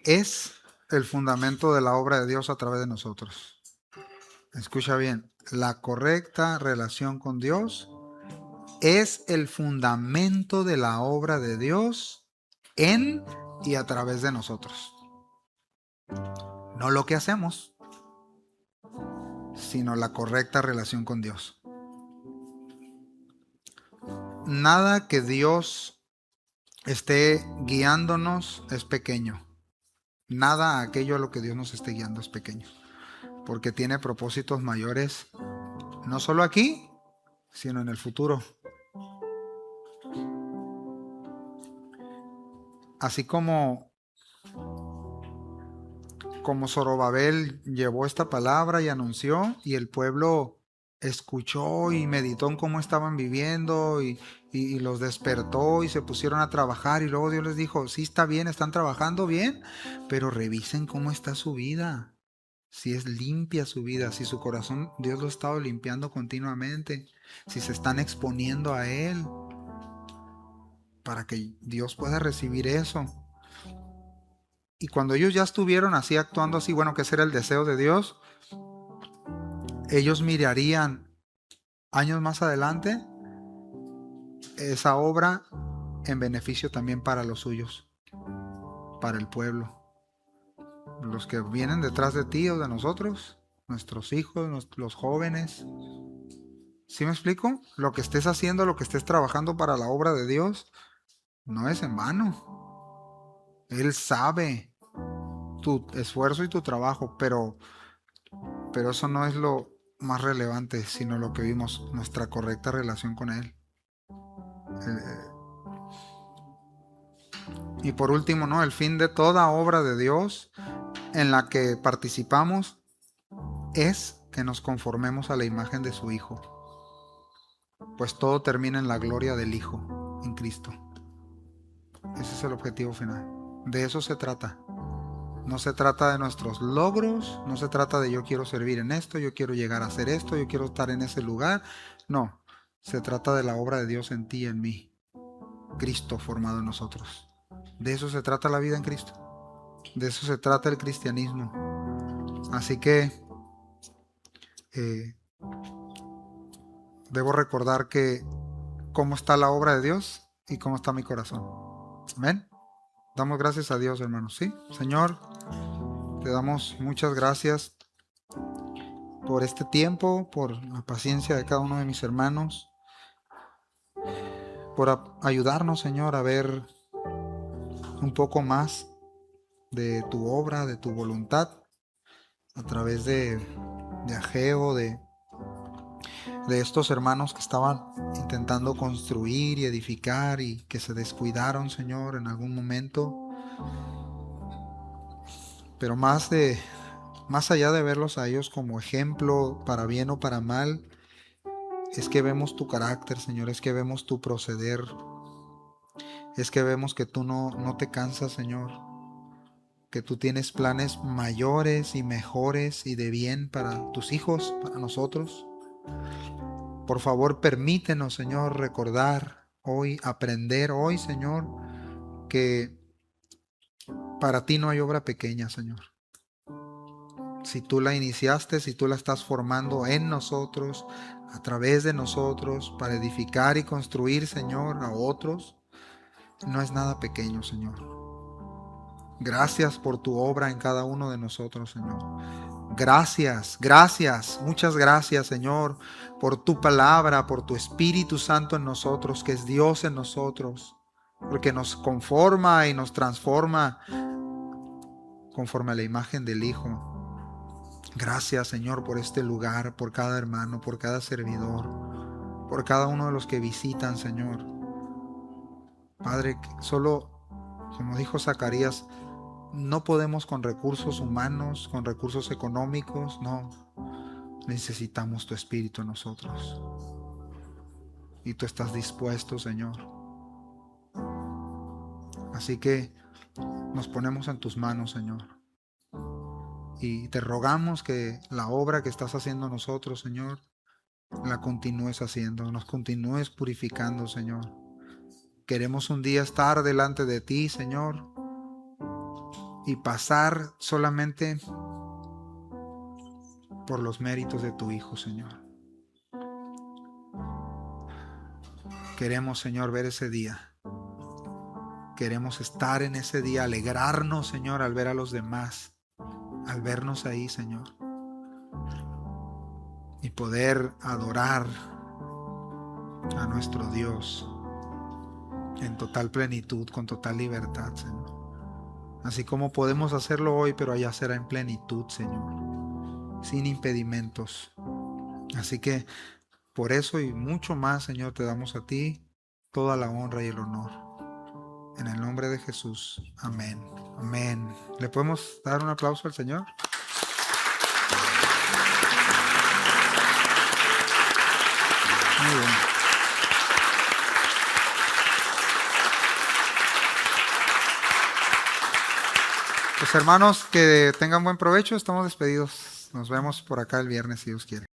es el fundamento de la obra de Dios a través de nosotros. Escucha bien, la correcta relación con Dios es el fundamento de la obra de Dios en y a través de nosotros. No lo que hacemos, sino la correcta relación con Dios. Nada que Dios esté guiándonos es pequeño. Nada aquello a lo que Dios nos esté guiando es pequeño. Porque tiene propósitos mayores, no solo aquí, sino en el futuro. Así como Zorobabel llevó esta palabra y anunció, y el pueblo escuchó y meditó en cómo estaban viviendo y los despertó y se pusieron a trabajar, y luego Dios les dijo, sí, está bien, están trabajando bien, pero revisen cómo está su vida, si es limpia su vida, si su corazón Dios lo ha estado limpiando continuamente, si se están exponiendo a Él para que Dios pueda recibir eso. Y cuando ellos ya estuvieron así, actuando así, bueno, que ese era el deseo de Dios, ellos mirarían años más adelante esa obra en beneficio también para los suyos, para el pueblo, los que vienen detrás de ti o de nosotros, nuestros hijos, los jóvenes. ¿Sí me explico? Lo que estés haciendo, lo que estés trabajando para la obra de Dios, no es en vano. Él sabe tu esfuerzo y tu trabajo, pero eso no es lo más relevante, sino lo que vimos, nuestra correcta relación con Él. Y por último, ¿no? El fin de toda obra de Dios en la que participamos es que nos conformemos a la imagen de su Hijo, pues todo termina en la gloria del Hijo, en Cristo. Ese es el objetivo final. De eso se trata. No se trata de nuestros logros, no se trata de yo quiero servir en esto, yo quiero llegar a hacer esto, yo quiero estar en ese lugar. No, se trata de la obra de Dios en ti y en mí. Cristo formado en nosotros. De eso se trata la vida en Cristo. De eso se trata el cristianismo. Así que debo recordar que cómo está la obra de Dios y cómo está mi corazón. Amén. Damos gracias a Dios, hermanos. Sí, Señor, te damos muchas gracias por este tiempo, por la paciencia de cada uno de mis hermanos, por ayudarnos, Señor, a ver un poco más de tu obra, de tu voluntad, a través de Ageo, de estos hermanos que estaban intentando construir y edificar y que se descuidaron, Señor, en algún momento. Pero más allá de verlos a ellos como ejemplo para bien o para mal, es que vemos tu carácter, Señor, es que vemos tu proceder, es que vemos que tú no te cansas, Señor, que tú tienes planes mayores y mejores y de bien para tus hijos, para nosotros. Por favor, permítenos, Señor, recordar hoy, aprender hoy, Señor, que para ti no hay obra pequeña, Señor. Si tú la iniciaste, si tú la estás formando en nosotros, a través de nosotros, para edificar y construir, Señor, a otros, no es nada pequeño, Señor. Gracias por tu obra en cada uno de nosotros, Señor. Gracias, gracias, muchas gracias, Señor, por tu palabra, por tu Espíritu Santo en nosotros, que es Dios en nosotros, porque nos conforma y nos transforma conforme a la imagen del Hijo. Gracias, Señor, por este lugar, por cada hermano, por cada servidor, por cada uno de los que visitan, Señor. Padre, solo, como dijo Zacarías, no podemos con recursos humanos, con recursos económicos, no. Necesitamos tu Espíritu en nosotros. Y tú estás dispuesto, Señor. Así que nos ponemos en tus manos, Señor. Y te rogamos que la obra que estás haciendo nosotros, Señor, la continúes haciendo, nos continúes purificando, Señor. Queremos un día estar delante de ti, Señor, y pasar solamente por los méritos de tu Hijo, Señor. Queremos, Señor, ver ese día. Queremos estar en ese día, alegrarnos, Señor, al ver a los demás al vernos ahí, Señor, y poder adorar a nuestro Dios en total plenitud, con total libertad, Señor. Así como podemos hacerlo hoy, pero allá será en plenitud, Señor, sin impedimentos. Así que por eso y mucho más, Señor, te damos a ti toda la honra y el honor. En el nombre de Jesús. Amén. Amén. ¿Le podemos dar un aplauso al Señor? Muy bien. Pues hermanos, que tengan buen provecho. Estamos despedidos. Nos vemos por acá el viernes si Dios quiere.